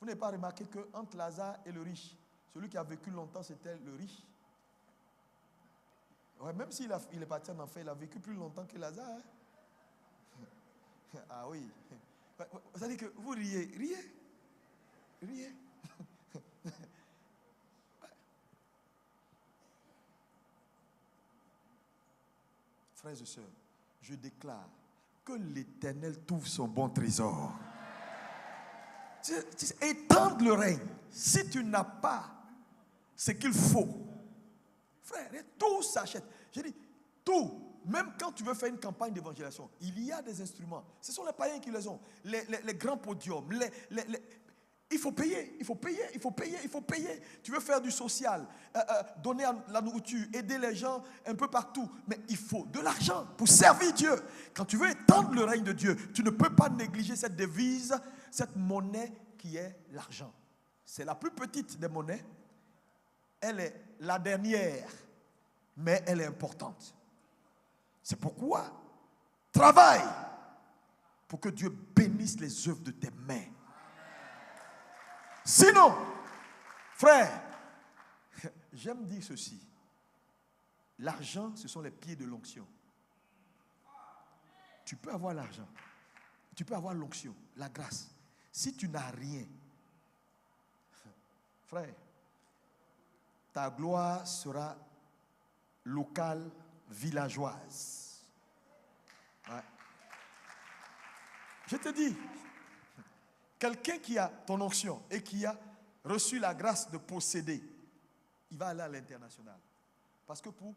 Vous n'avez pas remarqué qu'entre Lazare et le riche, celui qui a vécu longtemps, c'était le riche. Ouais, même s'il est parti en enfer, il a vécu plus longtemps que Lazare. Hein? Ah oui. Vous allez que vous riez. Frères et sœurs, je déclare que l'Éternel trouve son bon trésor. Étendre le règne. Si tu n'as pas ce qu'il faut, frère, tout s'achète. Je dis, tout. Même quand tu veux faire une campagne d'évangélisation, il y a des instruments. Ce sont les païens qui les ont. Les grands podiums. Il faut payer. Tu veux faire du social, donner la nourriture, aider les gens un peu partout. Mais il faut de l'argent pour servir Dieu. Quand tu veux étendre le règne de Dieu, tu ne peux pas négliger cette devise, cette monnaie qui est l'argent. C'est la plus petite des monnaies. Elle est la dernière, mais elle est importante. C'est pourquoi travaille pour que Dieu bénisse les œuvres de tes mains. Sinon, frère, j'aime dire ceci. L'argent, ce sont les pieds de l'onction. Tu peux avoir l'argent. Tu peux avoir l'onction, la grâce. Si tu n'as rien, frère, ta gloire sera locale, villageoise. Ouais. Je te dis, quelqu'un qui a ton onction et qui a reçu la grâce de posséder, il va aller à l'international. Parce que pour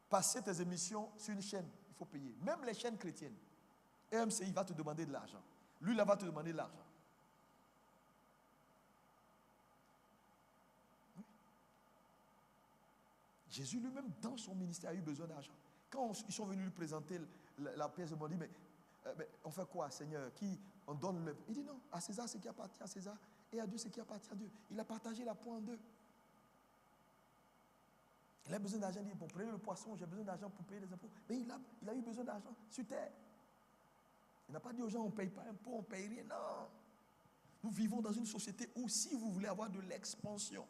passer tes émissions sur une chaîne, il faut payer. Même les chaînes chrétiennes. EMCI va te demander de l'argent. Lui, là, va te demander de l'argent. Jésus lui-même, dans son ministère, a eu besoin d'argent. Quand ils sont venus lui présenter la pièce de monnaie, mais on fait quoi, Seigneur? On donne le... Il dit non, à César ce qui appartient à César et à Dieu ce qui appartient à Dieu. Il a partagé la poire en deux. Il a besoin d'argent, il dit, bon, prenez le poisson, j'ai besoin d'argent pour payer les impôts. Mais il a eu besoin d'argent sur terre. Il n'a pas dit aux gens, on ne paye pas impôts, on ne paye rien. Non. Nous vivons dans une société où si vous voulez avoir de l'expansion,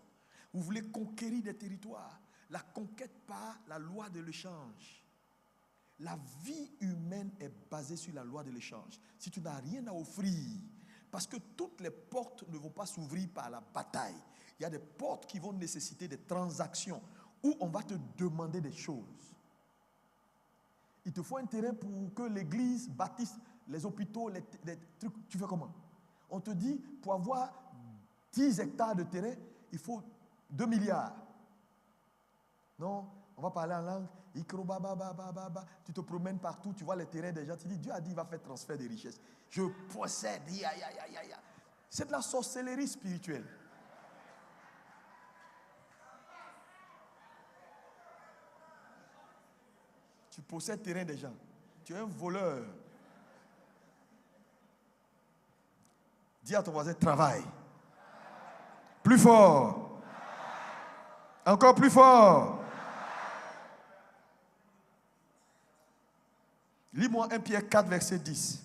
vous voulez conquérir des territoires, la conquête par la loi de l'échange. La vie humaine est basée sur la loi de l'échange. Si tu n'as rien à offrir, parce que toutes les portes ne vont pas s'ouvrir par la bataille. Il y a des portes qui vont nécessiter des transactions où on va te demander des choses. Il te faut un terrain pour que l'église bâtisse les hôpitaux, les trucs. Tu fais comment? On te dit, pour avoir 10 hectares de terrain, il faut 2 milliards. Non, on va parler en langue. Tu te promènes partout, tu vois les terrains des gens. Tu dis, Dieu a dit, il va faire transfert de richesses. Je possède. C'est de la sorcellerie spirituelle. Tu possèdes le terrain des gens. Tu es un voleur. Dis à ton voisin, travaille. Plus fort. Encore plus fort. Lis-moi 1 Pierre 4, verset 10.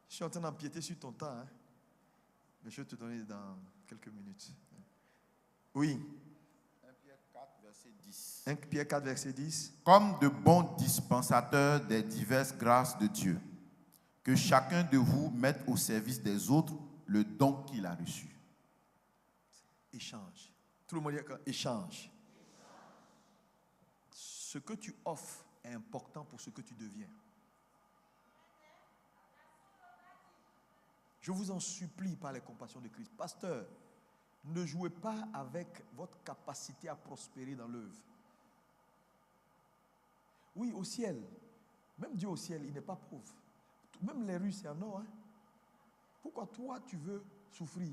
Je suis en train d'empiéter sur ton temps, hein? Mais je vais te donner dans quelques minutes. Oui. 1 Pierre 4, verset 10. 1 Pierre 4, verset 10. Comme de bons dispensateurs des diverses grâces de Dieu, que chacun de vous mette au service des autres le don qu'il a reçu. Échange. Tout le monde dit échange. Ce que tu offres est important pour ce que tu deviens. Je vous en supplie par les compassions de Christ. Pasteur, ne jouez pas avec votre capacité à prospérer dans l'œuvre. Oui, au ciel, Même Dieu au ciel, il n'est pas pauvre. Même les rues, c'est en or. Hein? Pourquoi toi, tu veux souffrir?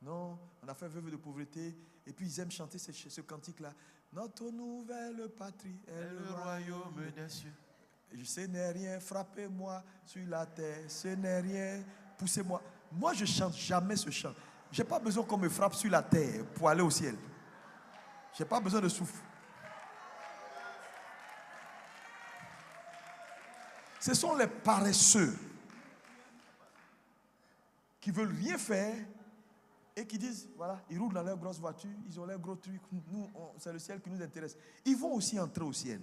Non, on a fait veuve de pauvreté. Et puis ils aiment chanter ce cantique-là. Notre nouvelle patrie est le royaume des cieux. Ce n'est rien, frappez-moi sur la terre. Ce n'est rien, poussez-moi. Moi, je chante jamais ce chant. Je n'ai pas besoin qu'on me frappe sur la terre pour aller au ciel. Je n'ai pas besoin de souffle. Ce sont les paresseux qui veulent rien faire et qui disent, voilà, ils roulent dans leur grosse voiture, ils ont leurs gros trucs. Nous, c'est le ciel qui nous intéresse. Ils vont aussi entrer au ciel.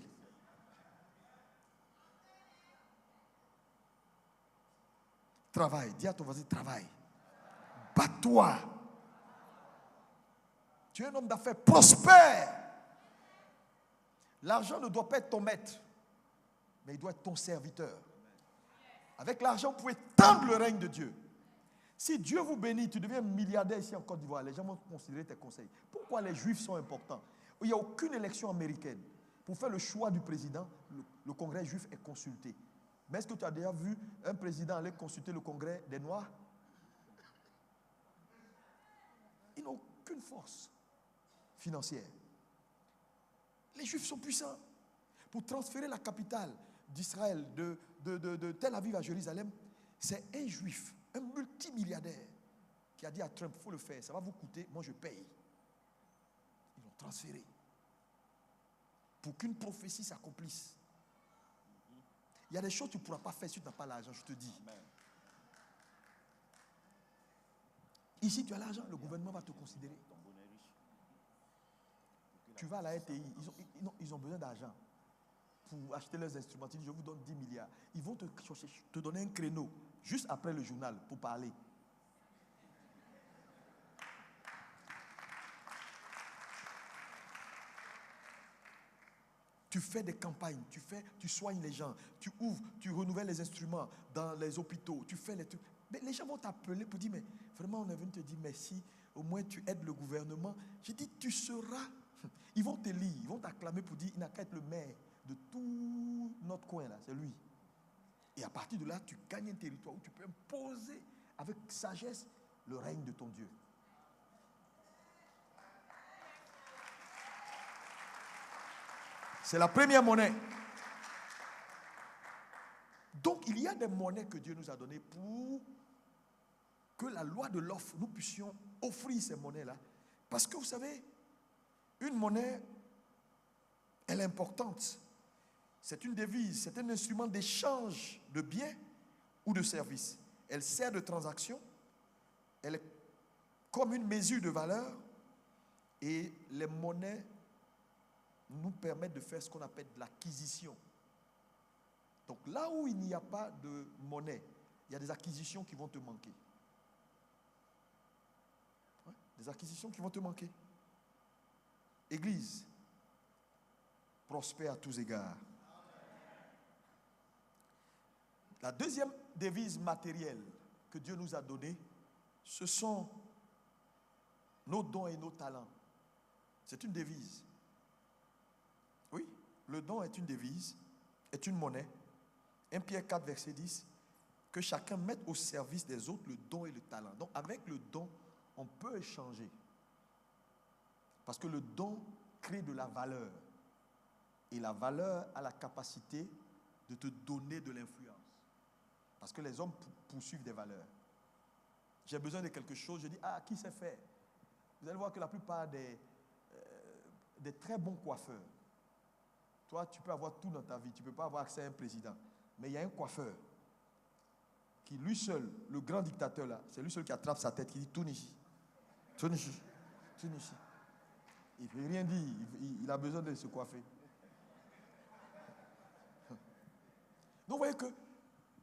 Travaille. Dis à ton voisin, travaille. Bats-toi. Tu es un homme d'affaires prospère. L'argent ne doit pas être ton maître, mais il doit être ton serviteur. Avec l'argent, vous pouvez tendre le règne de Dieu. Si Dieu vous bénit, tu deviens milliardaire ici en Côte d'Ivoire, les gens vont considérer tes conseils. Pourquoi les Juifs sont importants? Il n'y a aucune élection américaine. Pour faire le choix du président, le Congrès juif est consulté. Mais est-ce que tu as déjà vu un président aller consulter le Congrès des Noirs? Ils n'ont aucune force financière. Les Juifs sont puissants. Pour transférer la capitale d'Israël de Tel Aviv à Jérusalem, c'est un Juif, un multimilliardaire, qui a dit à Trump, il faut le faire, ça va vous coûter, moi je paye. Ils l'ont transféré. Pour qu'une prophétie s'accomplisse. Il y a des choses que tu ne pourras pas faire si tu n'as pas l'argent, je te dis. Ici, tu as l'argent, le gouvernement va te considérer. Tu vas à la RTI, ils ont besoin d'argent pour acheter leurs instruments. Ils disent, je vous donne 10 milliards. Ils vont te donner un créneau juste après le journal pour parler. Tu fais des campagnes, tu soignes les gens, tu ouvres, tu renouvelles les instruments dans les hôpitaux, tu fais les trucs. Mais les gens vont t'appeler pour dire, mais vraiment on est venu te dire merci, au moins tu aides le gouvernement. J'ai dit, tu seras. Ils vont te lire, ils vont t'acclamer pour dire, il n'a qu'à être le maire de tout notre coin là, c'est lui. Et à partir de là, tu gagnes un territoire où tu peux imposer avec sagesse le règne de ton Dieu. C'est la première monnaie. Donc, il y a des monnaies que Dieu nous a données pour que la loi de l'offre, nous puissions offrir ces monnaies-là. Parce que vous savez, une monnaie, elle est importante. C'est une devise, c'est un instrument d'échange de biens ou de services. Elle sert de transaction. Elle est comme une mesure de valeur. Et les monnaies nous permettent de faire ce qu'on appelle de l'acquisition. Donc là où il n'y a pas de monnaie, il y a des acquisitions qui vont te manquer. Ouais, des acquisitions qui vont te manquer. Église, prospère à tous égards. La deuxième devise matérielle que Dieu nous a donnée, ce sont nos dons et nos talents. C'est une devise. Oui, le don est une devise, est une monnaie. 1 Pierre 4, verset 10, que chacun mette au service des autres le don et le talent. Donc avec le don, on peut échanger. Parce que le don crée de la valeur. Et la valeur a la capacité de te donner de l'influence. Parce que les hommes poursuivent des valeurs. J'ai besoin de quelque chose, je dis, qui sait faire? Vous allez voir que la plupart des très bons coiffeurs, toi, tu peux avoir tout dans ta vie, tu ne peux pas avoir accès à un président. Mais il y a un coiffeur qui, lui seul, le grand dictateur là, c'est lui seul qui attrape sa tête, qui dit, tourne ici. Tourne ici. Tourne ici. Il ne peut rien dire, il a besoin de se coiffer. Donc vous voyez que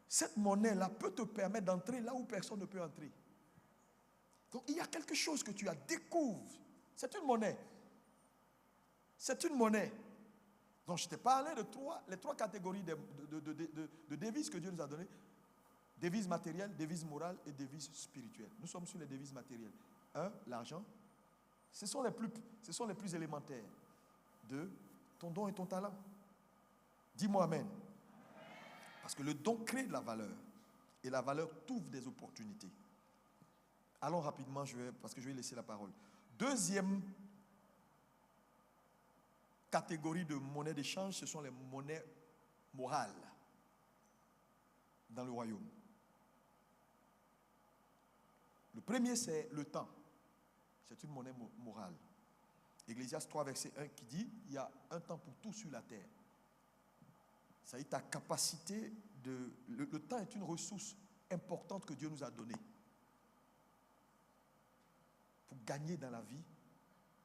cette monnaie-là peut te permettre d'entrer là où personne ne peut entrer. Donc il y a quelque chose que tu as découvert. C'est une monnaie. C'est une monnaie. Donc je t'ai parlé de les trois catégories de devises que Dieu nous a données. Devises matérielles, devises morales et devises spirituelles. Nous sommes sur les devises matérielles. 1, l'argent. Ce sont les plus élémentaires de ton don et ton talent. Dis-moi amen. Parce que le don crée de la valeur. Et la valeur t'ouvre des opportunités. Allons rapidement, parce que je vais laisser la parole. Deuxième catégorie de monnaie d'échange, ce sont les monnaies morales dans le royaume. Le premier, c'est le temps. C'est une monnaie morale. Ecclésiaste 3, verset 1 qui dit, il y a un temps pour tout sur la terre. Ça dit, ta capacité le temps est une ressource importante que Dieu nous a donnée pour gagner dans la vie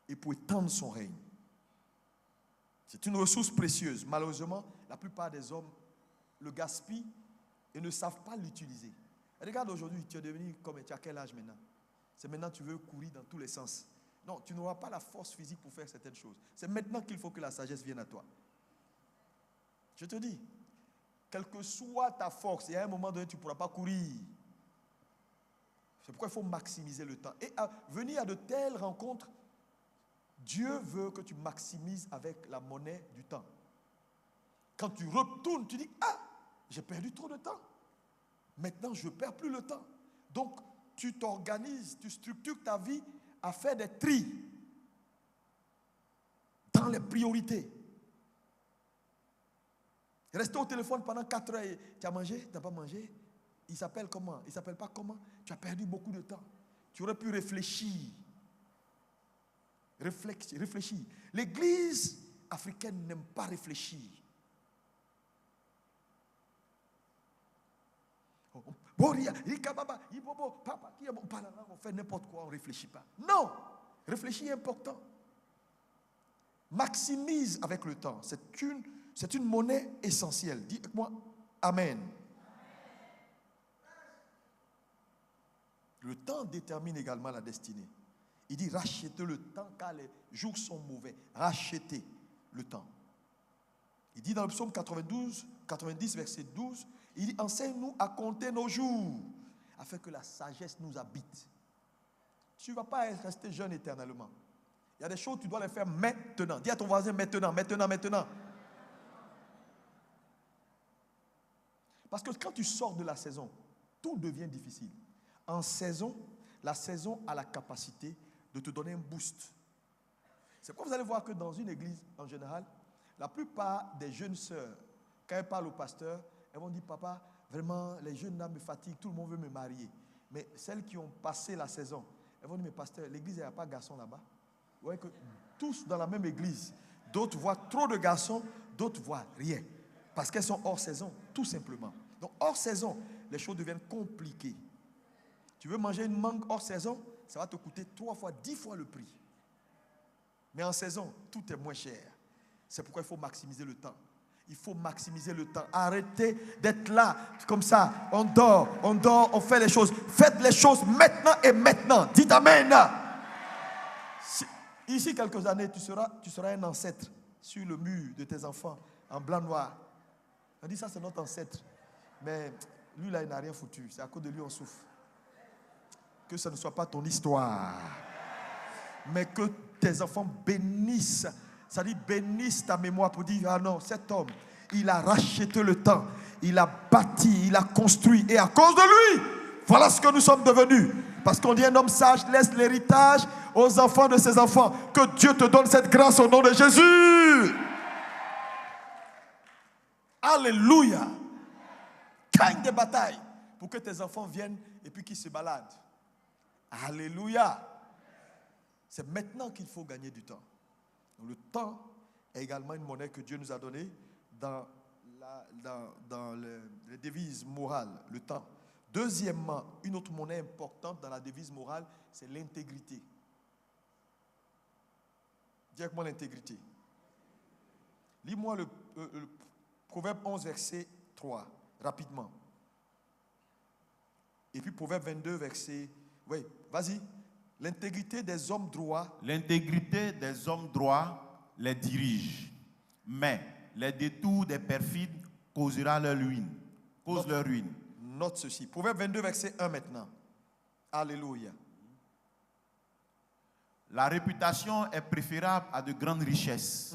et pour étendre son règne. C'est une ressource précieuse. Malheureusement, la plupart des hommes le gaspillent et ne savent pas l'utiliser. Regarde aujourd'hui, tu es devenu comme tu as quel âge maintenant? C'est maintenant que tu veux courir dans tous les sens. Non, tu n'auras pas la force physique pour faire certaines choses. C'est maintenant qu'il faut que la sagesse vienne à toi. Je te dis, quelle que soit ta force, il y a un moment donné, tu ne pourras pas courir. C'est pourquoi il faut maximiser le temps. Et venir à de telles rencontres, Dieu veut que tu maximises avec la monnaie du temps. Quand tu retournes, tu dis, ah, j'ai perdu trop de temps. Maintenant, je ne perds plus le temps. Donc, tu t'organises, tu structures ta vie à faire des tris dans les priorités. Rester au téléphone pendant 4 heures et tu as mangé, tu n'as pas mangé. Il s'appelle comment? Il ne s'appelle pas comment? Tu as perdu beaucoup de temps. Tu aurais pu réfléchir. Réfléchir. L'église africaine n'aime pas réfléchir. On fait n'importe quoi, on ne réfléchit pas. Non! Réfléchir est important. Maximise avec le temps. C'est une monnaie essentielle. Dites-moi Amen. Le temps détermine également la destinée. Il dit rachetez le temps car les jours sont mauvais. Rachetez le temps. Il dit dans le psaume 90, verset 12, il dit enseigne-nous à compter nos jours afin que la sagesse nous habite. Tu ne vas pas rester jeune éternellement. Il y a des choses que tu dois les faire maintenant. Dis à ton voisin maintenant. Parce que quand tu sors de la saison, tout devient difficile. En saison, la saison a la capacité de te donner un boost. C'est pourquoi vous allez voir que dans une église, en général, la plupart des jeunes sœurs, quand elles parlent au pasteur, elles vont dire, papa, vraiment, les jeunes là me fatiguent, tout le monde veut me marier. Mais celles qui ont passé la saison, elles vont dire, mais pasteur, l'église, il n'y a pas de garçons là-bas. Vous voyez que tous dans la même église, d'autres voient trop de garçons, d'autres voient rien. Parce qu'elles sont hors saison, tout simplement. Donc, hors saison, les choses deviennent compliquées. Tu veux manger une mangue hors saison, ça va te coûter 3 fois, 10 fois le prix. Mais en saison, tout est moins cher. C'est pourquoi il faut maximiser le temps. Il faut maximiser le temps. Arrêtez d'être là, comme ça. On dort, on fait les choses. Faites les choses maintenant et maintenant. Dites Amen. Ici, quelques années, tu seras un ancêtre sur le mur de tes enfants, en blanc-noir. On dit ça, c'est notre ancêtre. Mais lui, là, il n'a rien foutu. C'est à cause de lui, on souffre. Que ce ne soit pas ton histoire. Mais que tes enfants bénissent. Ça dit bénissent ta mémoire pour dire, ah non, cet homme, il a racheté le temps. Il a bâti, il a construit. Et à cause de lui, voilà ce que nous sommes devenus. Parce qu'on dit un homme sage laisse l'héritage aux enfants de ses enfants. Que Dieu te donne cette grâce au nom de Jésus. Alléluia. Gagne des batailles pour que tes enfants viennent et puis qu'ils se baladent. Alléluia. C'est maintenant qu'il faut gagner du temps. Donc, le temps est également une monnaie que Dieu nous a donnée dans les devises morales, le temps. Deuxièmement, une autre monnaie importante dans la devise morale, c'est l'intégrité. Dis avec moi l'intégrité. Lis-moi le Proverbe 11, verset 3, rapidement. Et puis Proverbe 22, verset... Oui, vas-y. L'intégrité des hommes droits. L'intégrité des hommes droits les dirige, mais les détours des perfides causera leur ruine. Leur ruine. Note ceci. Proverbe 22, verset 1 maintenant. Alléluia. La réputation est préférable à de grandes richesses.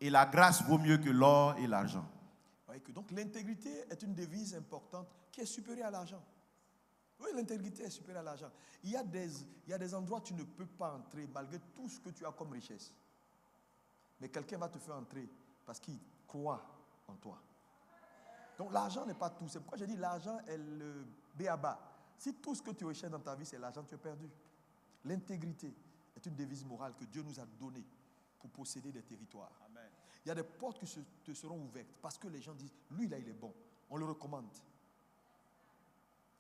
Et la grâce vaut mieux que l'or et l'argent. voyez que donc l'intégrité est une devise importante qui est supérieure à l'argent. Oui, l'intégrité est supérieure à l'argent. Il y a des endroits où tu ne peux pas entrer malgré tout ce que tu as comme richesse. Mais quelqu'un va te faire entrer parce qu'il croit en toi. Donc l'argent n'est pas tout. C'est pourquoi j'ai dit l'argent est le b.a.-ba. Si tout ce que tu recherches dans ta vie, c'est l'argent, tu es perdu. L'intégrité est une devise morale que Dieu nous a donnée pour posséder des territoires. Amen. Il y a des portes qui te seront ouvertes parce que les gens disent, lui là il est bon. On le recommande.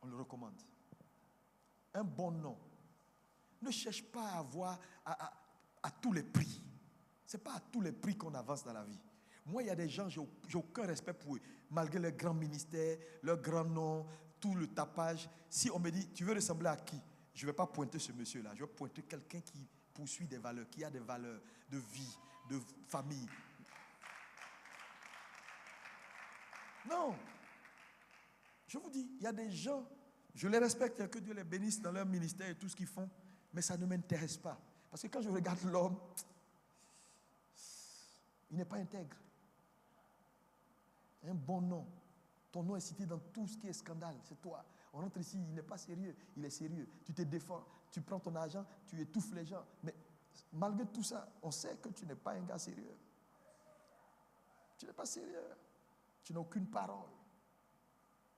On le recommande. Un bon nom. Ne cherche pas à avoir à tous les prix. Ce n'est pas à tous les prix qu'on avance dans la vie. Moi, il y a des gens, j'ai aucun respect pour eux. Malgré leur grand ministère, leur grand nom, tout le tapage. Si on me dit, tu veux ressembler à qui? Je ne vais pas pointer ce monsieur-là. Je vais pointer quelqu'un qui poursuit des valeurs, qui a des valeurs de vie, de famille. Non. Je vous dis, il y a des gens, je les respecte, que Dieu les bénisse dans leur ministère et tout ce qu'ils font, mais ça ne m'intéresse pas. Parce que quand je regarde l'homme, il n'est pas intègre. Un bon nom. Ton nom est cité dans tout ce qui est scandale. C'est toi. On rentre ici, il n'est pas sérieux. Il est sérieux. Tu te défends. Tu prends ton argent, tu étouffes les gens. Mais malgré tout ça, on sait que tu n'es pas un gars sérieux. Tu n'es pas sérieux. Tu n'as aucune parole.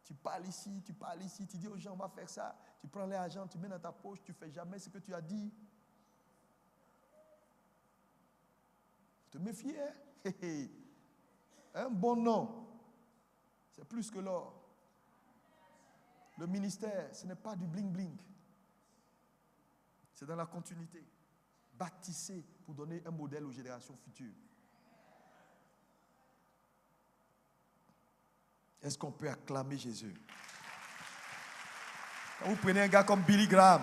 Tu parles ici, tu dis aux gens, on va faire ça. Tu prends l'argent, tu mets dans ta poche, tu ne fais jamais ce que tu as dit. Faut te méfier. Un bon nom, c'est plus que l'or. Le ministère, ce n'est pas du bling-bling. C'est dans la continuité. Bâtissez pour donner un modèle aux générations futures. Est-ce qu'on peut acclamer Jésus? Quand vous prenez un gars comme Billy Graham,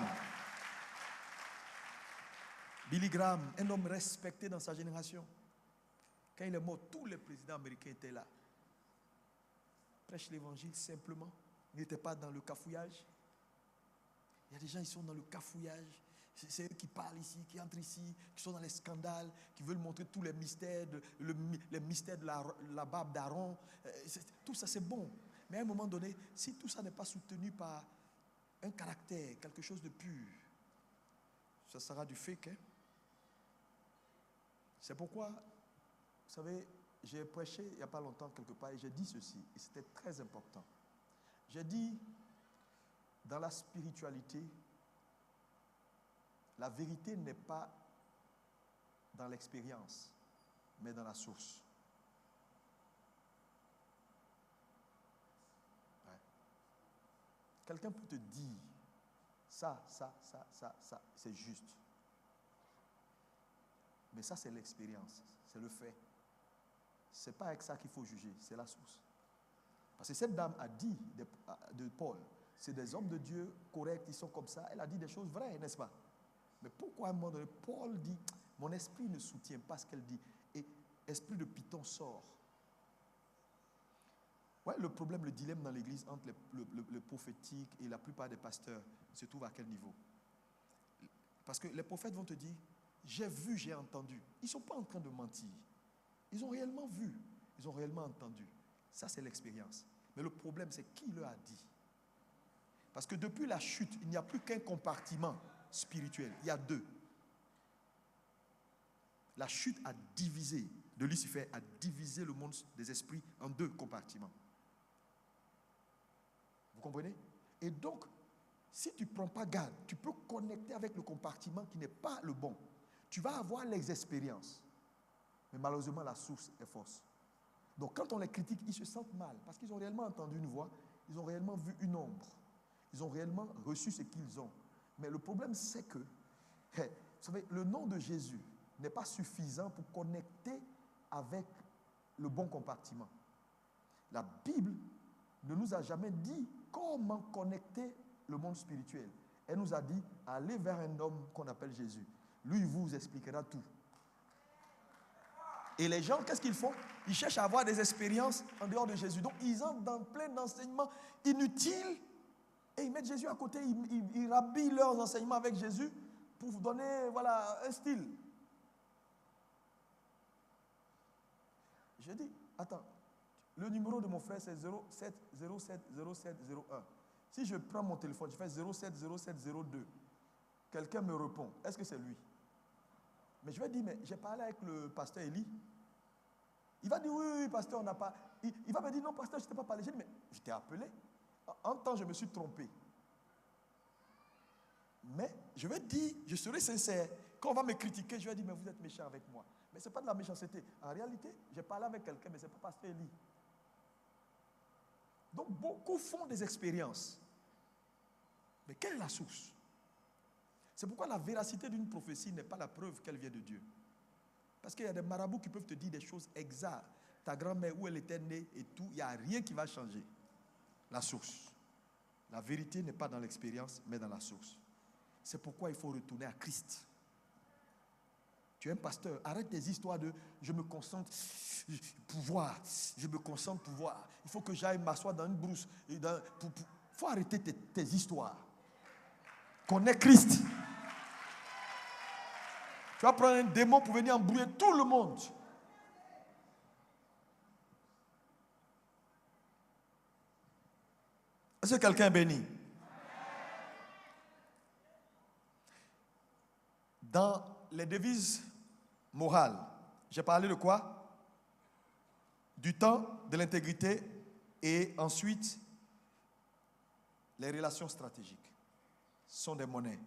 un homme respecté dans sa génération, quand il est mort, tous les présidents américains étaient là. Prêche l'évangile simplement. Il n'était pas dans le cafouillage. Il y a des gens, ils sont dans le cafouillage. C'est eux qui parlent ici, qui entrent ici, qui sont dans les scandales, qui veulent montrer tous les mystères, les mystères de la barbe d'Aaron. Tout ça, c'est bon. Mais à un moment donné, si tout ça n'est pas soutenu par un caractère, quelque chose de pur, ça sera du fake. Hein? C'est pourquoi, vous savez, j'ai prêché il n'y a pas longtemps quelque part et j'ai dit ceci, et c'était très important. J'ai dit, dans la spiritualité, la vérité n'est pas dans l'expérience, mais dans la source. Ouais. Quelqu'un peut te dire, ça, c'est juste. Mais ça, c'est l'expérience, c'est le fait. Ce n'est pas avec ça qu'il faut juger, c'est la source. Parce que cette dame a dit de Paul, c'est des hommes de Dieu corrects, ils sont comme ça. Elle a dit des choses vraies, n'est-ce pas? Mais pourquoi à un moment donné, Paul dit, mon esprit ne soutient pas ce qu'elle dit. Et esprit de Python sort. Ouais, le problème, le dilemme dans l'église entre le prophétique et la plupart des pasteurs se trouve à quel niveau? Parce que les prophètes vont te dire, j'ai vu, j'ai entendu. Ils ne sont pas en train de mentir. Ils ont réellement vu, ils ont réellement entendu. Ça, c'est l'expérience. Mais le problème, c'est qui leur a dit. Parce que depuis la chute, il n'y a plus qu'un compartiment spirituel. Il y a deux. La chute a divisé, de Lucifer, a divisé le monde des esprits en deux compartiments. Vous comprenez? Et donc, si tu ne prends pas garde, tu peux connecter avec le compartiment qui n'est pas le bon. Tu vas avoir les expériences. Mais malheureusement, la source est fausse. Donc, quand on les critique, ils se sentent mal parce qu'ils ont réellement entendu une voix, ils ont réellement vu une ombre, ils ont réellement reçu ce qu'ils ont. Mais le problème, c'est que, vous savez, le nom de Jésus n'est pas suffisant pour connecter avec le bon compartiment. La Bible ne nous a jamais dit comment connecter le monde spirituel. Elle nous a dit, allez vers un homme qu'on appelle Jésus. Lui, il vous expliquera tout. Et les gens, qu'est-ce qu'ils font? Ils cherchent à avoir des expériences en dehors de Jésus. Donc, ils entrent dans plein d'enseignements inutiles et ils mettent Jésus à côté. Ils rhabillent leurs enseignements avec Jésus pour vous donner, voilà, un style. Je dis, attends, Le numéro de mon frère, c'est 07 07 07 01. Si je prends mon téléphone, je fais 07 07 02. Quelqu'un me répond. Est-ce que c'est lui? Mais je vais dire, mais j'ai parlé avec le pasteur Eli. Il va dire, oui, pasteur, on n'a pas. Il va me dire, non, pasteur, je ne t'ai pas parlé. J'ai dit, mais je t'ai appelé. En temps, je me suis trompé. Mais je vais dire, je serai sincère. Quand on va me critiquer, je vais dire, mais vous êtes méchant avec moi. Mais ce n'est pas de la méchanceté. En réalité, j'ai parlé avec quelqu'un, mais ce n'est pas pasteur Eli. Donc, beaucoup font des expériences. Mais quelle est la source? C'est pourquoi la véracité d'une prophétie n'est pas la preuve qu'elle vient de Dieu. Parce qu'il y a des marabouts qui peuvent te dire des choses exactes. Ta grand-mère, où elle était née et tout, il n'y a rien qui va changer. La source. La vérité n'est pas dans l'expérience, mais dans la source. C'est pourquoi il faut retourner à Christ. Tu es un pasteur, arrête tes histoires de je me concentre, pouvoir, je me concentre, pouvoir. Il faut que j'aille m'asseoir dans une brousse. Il faut arrêter tes histoires. Connais Christ. Tu vas prendre un démon pour venir embrouiller tout le monde. Est-ce que quelqu'un est béni? Dans les devises morales, j'ai parlé de quoi? Du temps, de l'intégrité et ensuite les relations stratégiques. Ce sont des monnaies.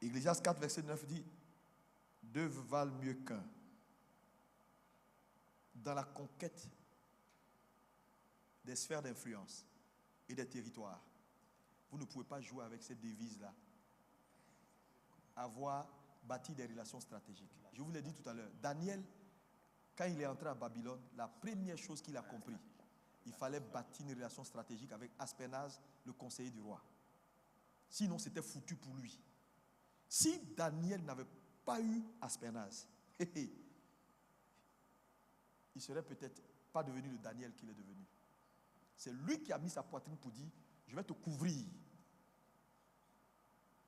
Ecclésiaste 4, verset 9 dit, deux valent mieux qu'un. Dans la conquête des sphères d'influence et des territoires, vous ne pouvez pas jouer avec ces devises-là. Avoir bâti des relations stratégiques. Je vous l'ai dit tout à l'heure, Daniel, quand il est entré à Babylone, la première chose qu'il a compris, il fallait bâtir une relation stratégique avec Aspenaz, le conseiller du roi. Sinon, c'était foutu pour lui. Si Daniel n'avait pas eu Aspenaz, il ne serait peut-être pas devenu le Daniel qu'il est devenu. C'est lui qui a mis sa poitrine pour dire, je vais te couvrir.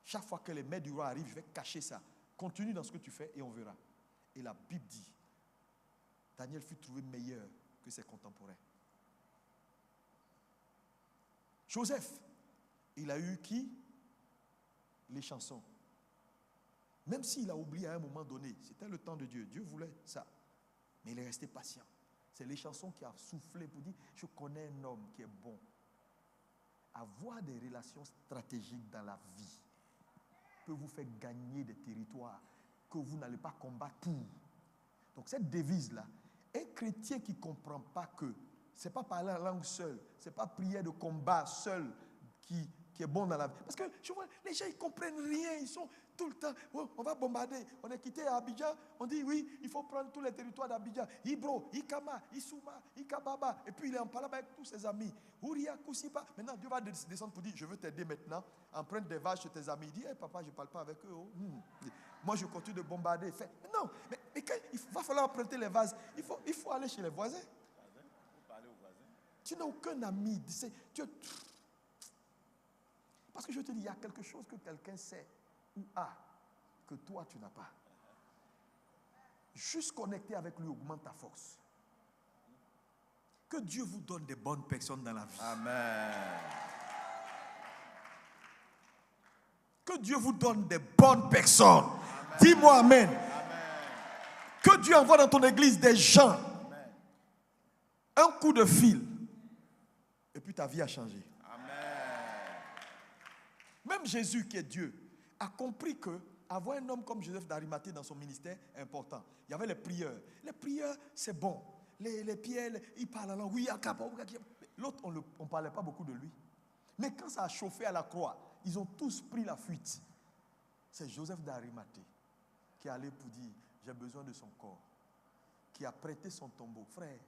Chaque fois que les mains du roi arrivent, je vais cacher ça. Continue dans ce que tu fais et on verra. Et la Bible dit, Daniel fut trouvé meilleur que ses contemporains. Joseph, il a eu qui? Les chansons. Même s'il a oublié à un moment donné, c'était le temps de Dieu. Dieu voulait ça. Mais il est resté patient. C'est les chansons qui a soufflé pour dire, je connais un homme qui est bon. Avoir des relations stratégiques dans la vie peut vous faire gagner des territoires que vous n'allez pas combattre pour. Donc cette devise-là, un chrétien qui ne comprend pas que ce n'est pas parler en langue seule, ce n'est pas prière de combat seul qui est bon dans la vie. Parce que je vois, les gens, ils ne comprennent rien, ils sont tout le temps, oh, on va bombarder. On est quitté à Abidjan, on dit oui, il faut prendre tous les territoires d'Abidjan. Ibro, Ikama, Issouma, Ikababa. Et puis il est en parlant avec tous ses amis. Ouria, Koussiba. Maintenant, Dieu va descendre pour dire, je veux t'aider maintenant. Emprunte des vaches chez tes amis. Il dit, hey, papa, je ne parle pas avec eux. Oh. Moi, je continue de bombarder. Fait. Mais non, mais quand il va falloir emprunter les vases, il faut aller chez les voisins. Tu n'as aucun ami. Parce que je te dis, il y a quelque chose que quelqu'un sait ou a que toi, tu n'as pas. Juste connecter avec lui augmente ta force. Que Dieu vous donne des bonnes personnes dans la vie. Amen. Que Dieu vous donne des bonnes personnes. Amen. Dis-moi amen. Amen. Que Dieu envoie dans ton église des gens. Amen. Un coup de fil. Et puis ta vie a changé. Même Jésus, qui est Dieu, a compris que avoir un homme comme Joseph d'Arimathée dans son ministère est important. Il y avait les prieurs. Les prieurs, c'est bon. Les pierres, ils parlent en langue. Oui, l'autre, on ne parlait pas beaucoup de lui. Mais quand ça a chauffé à la croix, ils ont tous pris la fuite. C'est Joseph d'Arimathée qui est allé pour dire, j'ai besoin de son corps. Qui a prêté son tombeau. Frère,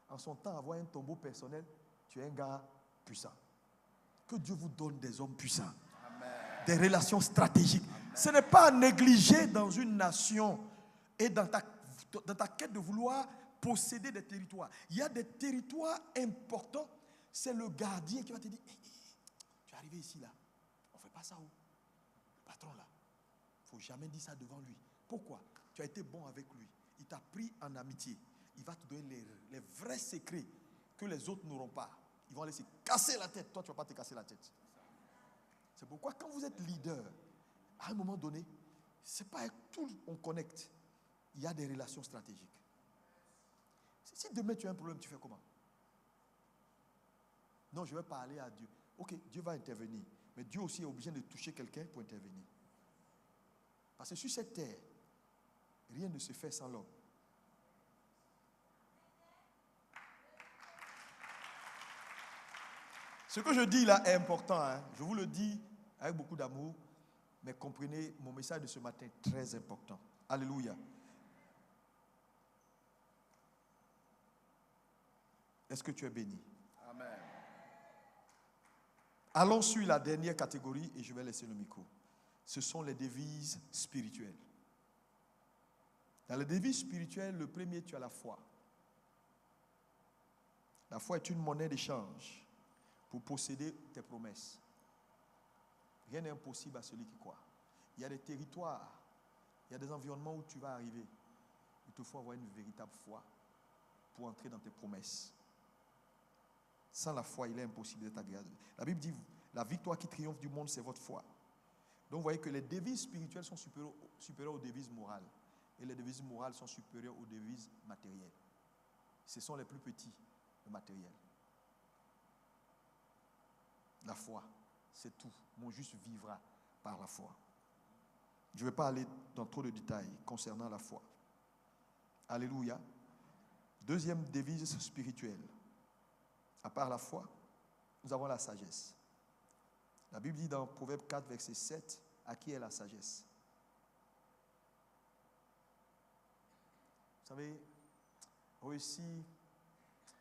en son temps, avoir un tombeau personnel, tu es un gars puissant. Que Dieu vous donne des hommes puissants. Amen. Des relations stratégiques. Amen. Ce n'est pas à négliger dans une nation et dans ta quête de vouloir posséder des territoires. Il y a des territoires importants. C'est le gardien qui va te dire, hey, tu es arrivé ici là. On ne fait pas ça où? Le patron là. Il ne faut jamais dire ça devant lui. Pourquoi? Tu as été bon avec lui. Il t'a pris en amitié. il va te donner les vrais secrets que les autres n'auront pas. Ils vont aller se casser la tête. Toi, tu ne vas pas te casser la tête. C'est pourquoi quand vous êtes leader, à un moment donné, ce n'est pas avec tout on connecte. Il y a des relations stratégiques. Si demain tu as un problème, tu fais comment? Non, je vais parler à Dieu. Ok, Dieu va intervenir. Mais Dieu aussi est obligé de toucher quelqu'un pour intervenir. Parce que sur cette terre, rien ne se fait sans l'homme. Ce que je dis là est important. Hein? Je vous le dis avec beaucoup d'amour. Mais comprenez, mon message de ce matin est très important. Alléluia. Est-ce que tu es béni? Amen. Allons sur la dernière catégorie et je vais laisser le micro. Ce sont les devises spirituelles. Dans les devises spirituelles, le premier, tu as la foi. La foi est une monnaie d'échange pour posséder tes promesses. Rien n'est impossible à celui qui croit. Il y a des territoires, il y a des environnements où tu vas arriver. Il te faut avoir une véritable foi pour entrer dans tes promesses. Sans la foi, il est impossible d'être agréable. La Bible dit, la victoire qui triomphe du monde, c'est votre foi. Donc vous voyez que les devises spirituelles sont supérieures aux devises morales. Et les devises morales sont supérieures aux devises matérielles. Ce sont les plus petits, le matériel. La foi, c'est tout. Mon juste vivra par la foi. Je ne vais pas aller dans trop de détails concernant la foi. Alléluia. Deuxième devise spirituelle. À part la foi, nous avons la sagesse. La Bible dit dans Proverbe 4, verset 7, à qui est la sagesse? Vous savez, réussir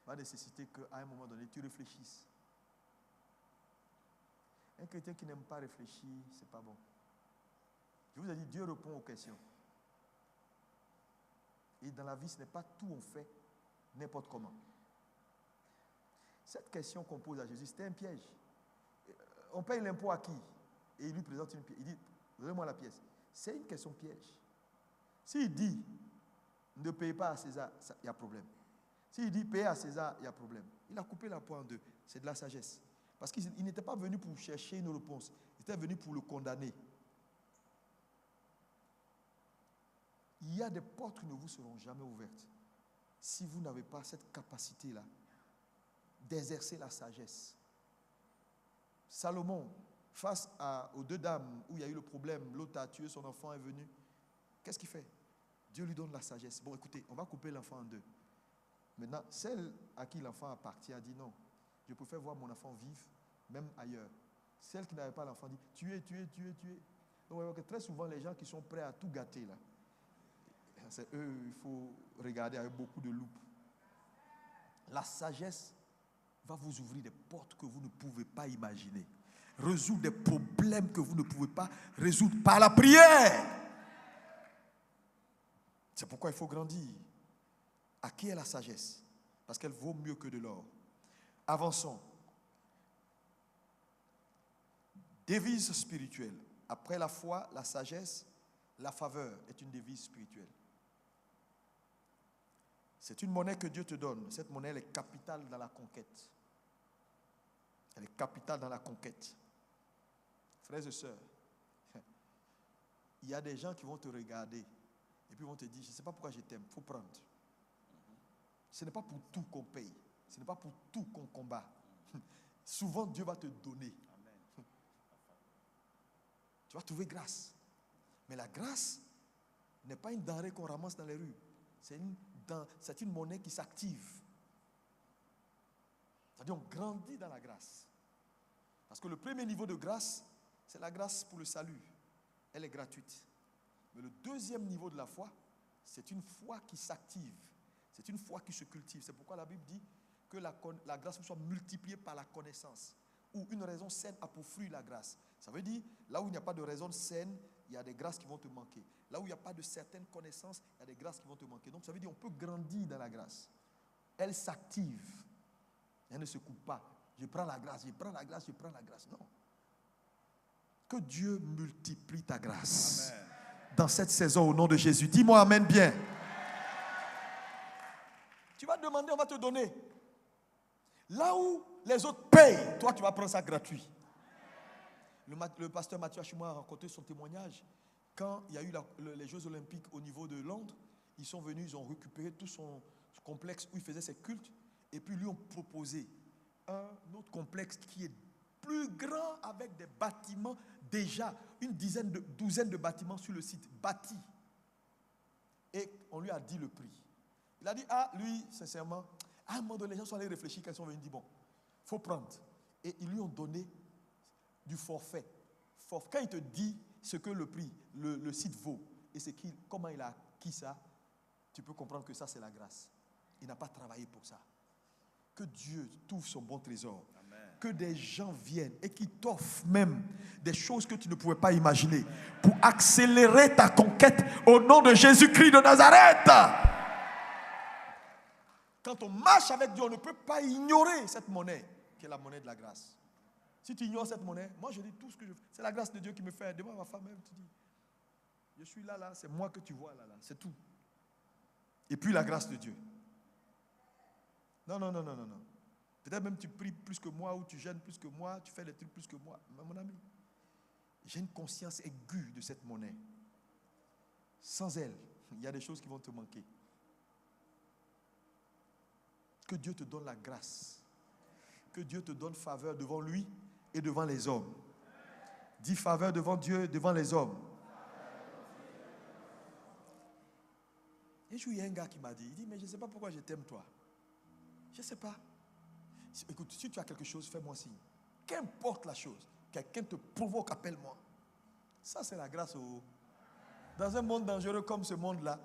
va nécessiter qu'à un moment donné, tu réfléchisses. Un chrétien qui n'aime pas réfléchir, ce n'est pas bon. Je vous ai dit, Dieu répond aux questions. Et dans la vie, ce n'est pas tout on fait n'importe comment. Cette question qu'on pose à Jésus, c'était un piège. On paye l'impôt à qui? Et il lui présente une pièce. Il dit, donnez-moi la pièce. C'est une question piège. S'il dit, ne payez pas à César, il y a problème. S'il dit, payez à César, il y a problème. Il a coupé la poire en deux. C'est de la sagesse. Parce qu'il n'était pas venu pour chercher une réponse. Il était venu pour le condamner. Il y a des portes qui ne vous seront jamais ouvertes si vous n'avez pas cette capacité-là d'exercer la sagesse. Salomon, face aux deux dames où il y a eu le problème, l'autre a tué son enfant, est venu. Qu'est-ce qu'il fait? Dieu lui donne la sagesse. Bon, écoutez, on va couper l'enfant en deux. Maintenant, celle à qui l'enfant appartient a dit non. Je préfère voir mon enfant vivre, même ailleurs. Celle qui n'avait pas l'enfant dit tuez. Donc, très souvent, les gens qui sont prêts à tout gâter, là, c'est eux, il faut regarder avec beaucoup de loupe. La sagesse va vous ouvrir des portes que vous ne pouvez pas imaginer. Résoudre des problèmes que vous ne pouvez pas résoudre par la prière. C'est pourquoi il faut grandir. À qui est la sagesse? Parce qu'elle vaut mieux que de l'or. Avançons. Devise spirituelle. Après la foi, la sagesse, la faveur est une devise spirituelle. C'est une monnaie que Dieu te donne. Cette monnaie, elle est capitale dans la conquête. Elle est capitale dans la conquête. Frères et sœurs, il y a des gens qui vont te regarder et puis vont te dire, je ne sais pas pourquoi je t'aime, il faut prendre. Ce n'est pas pour tout qu'on paye. Ce n'est pas pour tout qu'on combat. Souvent, Dieu va te donner. Amen. Tu vas trouver grâce. Mais la grâce n'est pas une denrée qu'on ramasse dans les rues. C'est une monnaie qui s'active. C'est-à-dire on grandit dans la grâce. Parce que le premier niveau de grâce, c'est la grâce pour le salut. Elle est gratuite. Mais le deuxième niveau de la foi, c'est une foi qui s'active. C'est une foi qui se cultive. C'est pourquoi la Bible dit que la grâce soit multipliée par la connaissance. Ou une raison saine a pour fruit la grâce. Ça veut dire, là où il n'y a pas de raison saine, il y a des grâces qui vont te manquer. Là où il n'y a pas de certaines connaissances, il y a des grâces qui vont te manquer. Donc ça veut dire qu'on peut grandir dans la grâce. Elle s'active. Elle ne se coupe pas. Je prends la grâce, je prends la grâce, je prends la grâce. Non. Que Dieu multiplie ta grâce. Amen. Dans cette saison, au nom de Jésus. Dis-moi amen bien. Tu vas demander, on va te donner. Là où les autres payent, toi tu vas prendre ça gratuit. Le pasteur Mathieu Achimoa a raconté son témoignage. Quand il y a eu les Jeux Olympiques au niveau de Londres, ils sont venus, ils ont récupéré tout son complexe où il faisait ses cultes. Et puis lui ont proposé un autre complexe qui est plus grand avec des bâtiments déjà, une douzaine de bâtiments sur le site, bâtis. Et on lui a dit le prix. Il a dit, lui, sincèrement, à un moment donné, les gens sont allés réfléchir quand ils sont venus, dit, bon, il faut prendre. Et ils lui ont donné du forfait. Quand il te dit ce que le prix, le site vaut, et comment il a acquis ça, tu peux comprendre que ça, c'est la grâce. Il n'a pas travaillé pour ça. Que Dieu t'ouvre son bon trésor. Amen. Que des gens viennent et qui t'offrent même des choses que tu ne pouvais pas imaginer pour accélérer ta conquête au nom de Jésus-Christ de Nazareth. Quand on marche avec Dieu, on ne peut pas ignorer cette monnaie qui est la monnaie de la grâce. Si tu ignores cette monnaie, moi je dis tout ce que je fais. C'est la grâce de Dieu qui me fait. Demain, ma femme même, tu dis, je suis là, c'est moi que tu vois là, c'est tout. Et puis la grâce de Dieu. Non. Peut-être même tu pries plus que moi ou tu jeûnes plus que moi, tu fais des trucs plus que moi. Mais mon ami, j'ai une conscience aiguë de cette monnaie. Sans elle, il y a des choses qui vont te manquer. Que Dieu te donne la grâce. Que Dieu te donne faveur devant lui et devant les hommes. Dis faveur devant Dieu et devant les hommes. Un jour, il y a un gars qui m'a dit, il dit, mais je ne sais pas pourquoi je t'aime toi. Je ne sais pas. Écoute, si tu as quelque chose, fais-moi signe. Qu'importe la chose, quelqu'un te provoque, appelle-moi. Ça, c'est la grâce. Dans un monde dangereux comme ce monde-là,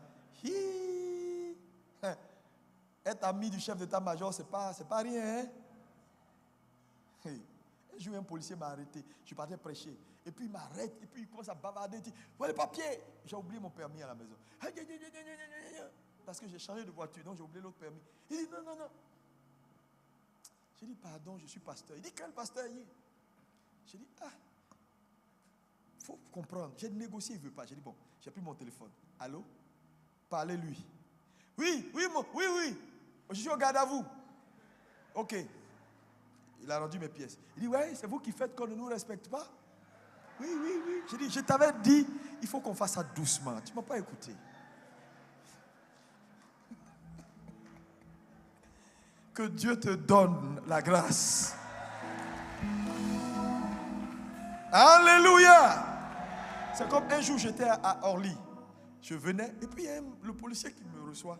être ami du chef d'état-major, c'est pas rien. Hein? Un jour, un policier m'a arrêté. Je partais prêcher. Et puis, il m'arrête. Et puis, il commence à bavarder. Il dit, où est le papier? J'ai oublié mon permis à la maison. Parce que j'ai changé de voiture. Donc, j'ai oublié l'autre permis. Il dit, non. J'ai dit, pardon, je suis pasteur. Il dit, quel pasteur? J'ai dit, il faut comprendre. J'ai négocié, il ne veut pas. J'ai dit, bon, j'ai pris mon téléphone. Allô? Parlez-lui. Oui. Je suis au garde à vous. Ok. Il a rendu mes pièces. Il dit, ouais, c'est vous qui faites qu'on ne nous respecte pas? Oui. J'ai dit, je t'avais dit, il faut qu'on fasse ça doucement. Tu ne m'as pas écouté. Que Dieu te donne la grâce. Alléluia. C'est comme un jour, j'étais à Orly. Je venais, et puis le policier qui me reçoit,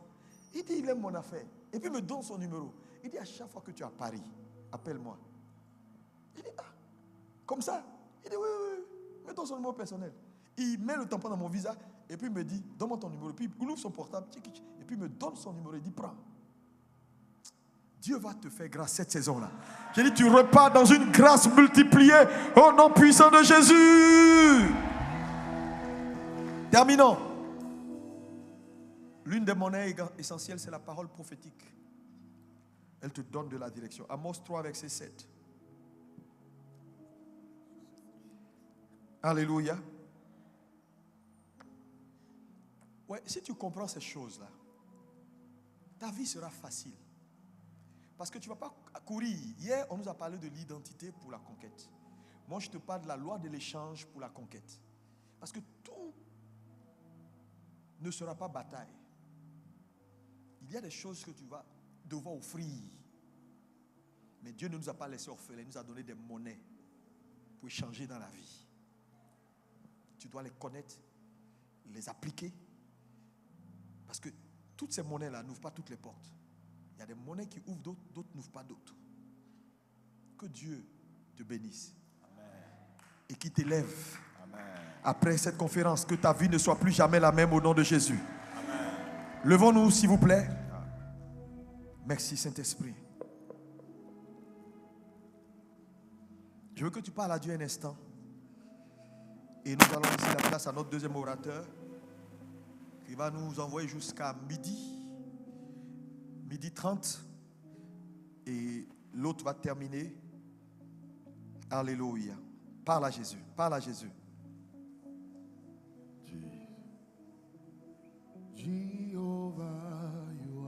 il dit, il aime mon affaire. Et puis il me donne son numéro. Il dit, à chaque fois que tu es à Paris, appelle-moi. Il dit, comme ça? Il dit, oui. Me donne son numéro personnel. Il met le tampon dans mon visa, et puis il me dit, donne-moi ton numéro. Puis il ouvre son portable, et puis il me donne son numéro. Il dit, prends. Dieu va te faire grâce cette saison-là. J'ai dit, tu repars dans une grâce multipliée au nom puissant de Jésus. Terminons. L'une des monnaies essentielles, c'est la parole prophétique. Elle te donne de la direction. Amos 3, verset 7. Alléluia. Ouais, si tu comprends ces choses-là, ta vie sera facile. Parce que tu ne vas pas courir. Hier, on nous a parlé de l'identité pour la conquête. Moi, je te parle de la loi de l'échange pour la conquête. Parce que tout ne sera pas bataille. Il y a des choses que tu vas devoir offrir. Mais Dieu ne nous a pas laissé orphelins. Il nous a donné des monnaies pour échanger dans la vie. Tu dois les connaître, les appliquer. Parce que toutes ces monnaies-là n'ouvrent pas toutes les portes. Il y a des monnaies qui ouvrent d'autres, d'autres n'ouvrent pas d'autres. Que Dieu te bénisse. Amen. Et qui t'élève. Amen. Après cette conférence, que ta vie ne soit plus jamais la même au nom de Jésus. Amen. Levons-nous s'il vous plaît. Merci Saint-Esprit. Je veux que tu parles à Dieu un instant. Et nous allons laisser la place à notre deuxième orateur qui va nous envoyer jusqu'à midi 30, et l'autre va terminer. Alléluia. Parle à Jésus. Parle à Jésus. Jesus.